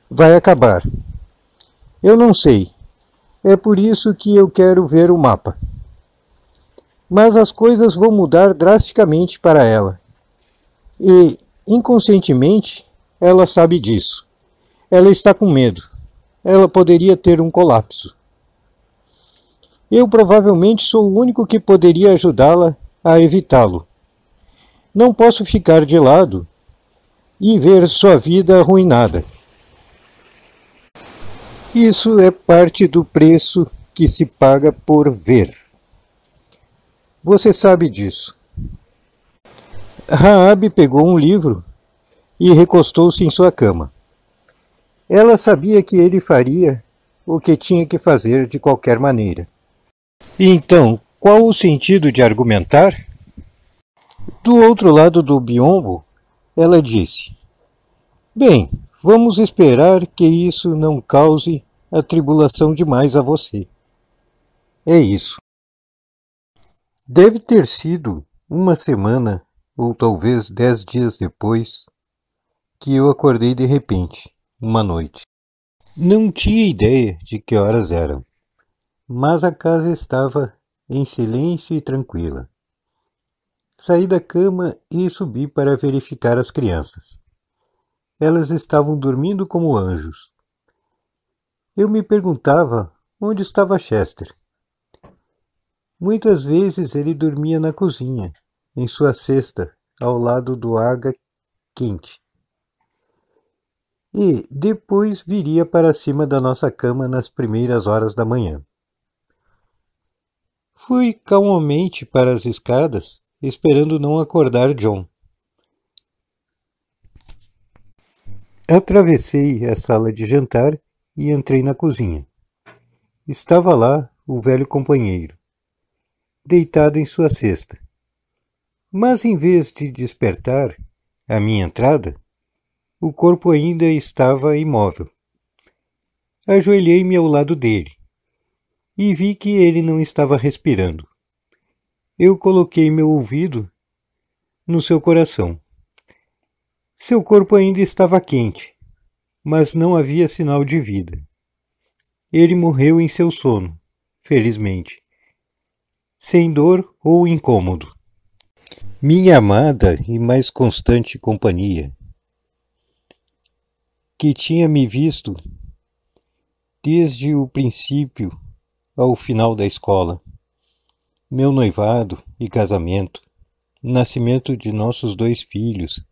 vai acabar. Eu não sei. É por isso que eu quero ver o mapa. Mas as coisas vão mudar drasticamente para ela. E, inconscientemente, ela sabe disso. Ela está com medo. Ela poderia ter um colapso. Eu provavelmente sou o único que poderia ajudá-la a evitá-lo. Não posso ficar de lado e ver sua vida arruinada. Isso é parte do preço que se paga por ver. Você sabe disso. Raabe pegou um livro e recostou-se em sua cama. Ela sabia que ele faria o que tinha que fazer de qualquer maneira. Então, qual o sentido de argumentar? Do outro lado do biombo, ela disse: Bem, vamos esperar que isso não cause atribulação demais a você. É isso. Deve ter sido uma semana, ou talvez 10 dias depois, que eu acordei de repente, uma noite. Não tinha ideia de que horas eram, mas a casa estava em silêncio e tranquila. Saí da cama e subi para verificar as crianças. Elas estavam dormindo como anjos. Eu me perguntava onde estava Chester. Muitas vezes ele dormia na cozinha, em sua cesta, ao lado do água quente. E depois viria para cima da nossa cama nas primeiras horas da manhã. Fui calmamente para as escadas, esperando não acordar John. Atravessei a sala de jantar e entrei na cozinha. Estava lá o velho companheiro, deitado em sua cesta. Mas em vez de despertar à minha entrada, o corpo ainda estava imóvel. Ajoelhei-me ao lado dele e vi que ele não estava respirando. Eu coloquei meu ouvido no seu coração. Seu corpo ainda estava quente, mas não havia sinal de vida. Ele morreu em seu sono, felizmente, sem dor ou incômodo. Minha amada e mais constante companhia, que tinha me visto desde o princípio ao final da escola, meu noivado e casamento, nascimento de nossos 2 filhos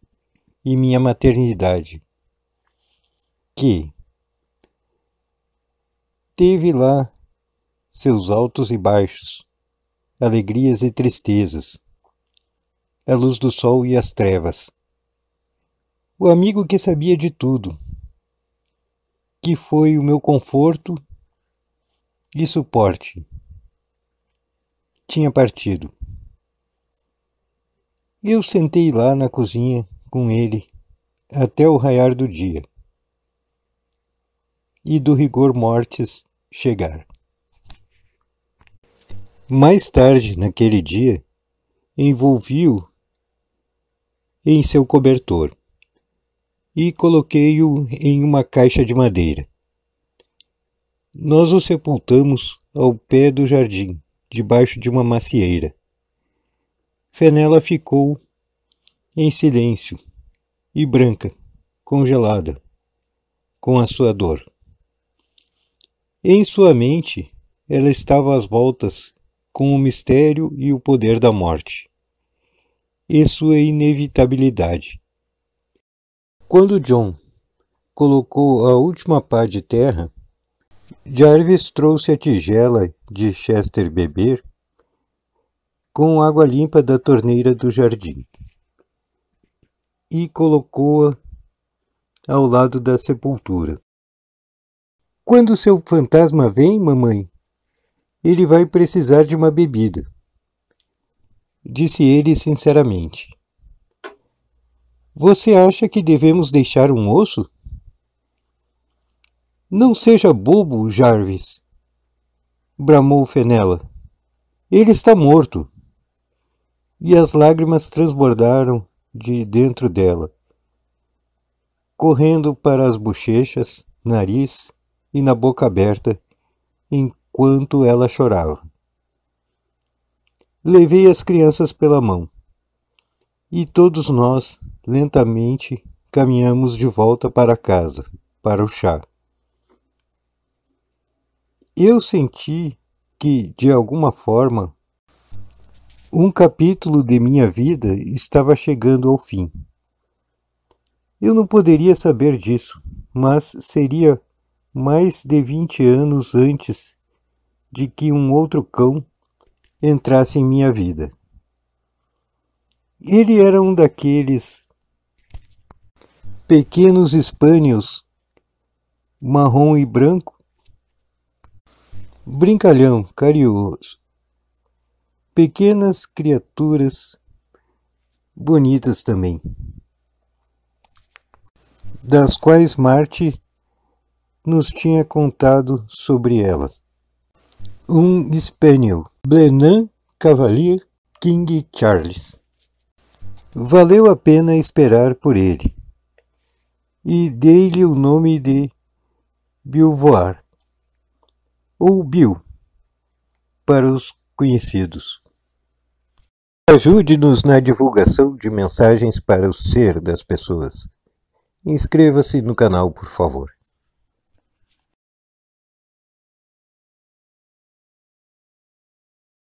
e minha maternidade, que teve lá seus altos e baixos, alegrias e tristezas, a luz do sol e as trevas. O amigo que sabia de tudo, que foi o meu conforto e suporte, tinha partido. Eu sentei lá na cozinha com ele até o raiar do dia e do rigor mortis chegar. Mais tarde, naquele dia, envolvi-o em seu cobertor e coloquei-o em uma caixa de madeira. Nós o sepultamos ao pé do jardim, debaixo de uma macieira. Fenella ficou em silêncio e branca, congelada, com a sua dor. Em sua mente, ela estava às voltas com o mistério e o poder da morte, e sua inevitabilidade. Quando John colocou a última pá de terra, Jarvis trouxe a tigela de Chester beber com água limpa da torneira do jardim e colocou-a ao lado da sepultura. Quando seu fantasma vem, mamãe, ele vai precisar de uma bebida, disse ele sinceramente. Você acha que devemos deixar um osso? Não seja bobo, Jarvis, bramou Fenella. Ele está morto. E as lágrimas transbordaram de dentro dela, correndo para as bochechas, nariz e na boca aberta, enquanto ela chorava. Levei as crianças pela mão, e todos nós, lentamente, caminhamos de volta para casa, para o chá. Eu senti que, de alguma forma, um capítulo de minha vida estava chegando ao fim. Eu não poderia saber disso, mas seria mais de 20 anos antes de que um outro cão entrasse em minha vida. Ele era um daqueles pequenos spaniels, marrom e branco, brincalhão, carinhoso. Pequenas criaturas bonitas também, das quais Marty nos tinha contado sobre elas. Um Spaniel, Blenheim Cavalier King Charles. Valeu a pena esperar por ele, e dei-lhe o nome de Bilvoar, ou Bill, para os conhecidos. Ajude-nos na divulgação de mensagens para o ser das pessoas. Inscreva-se no canal, por favor.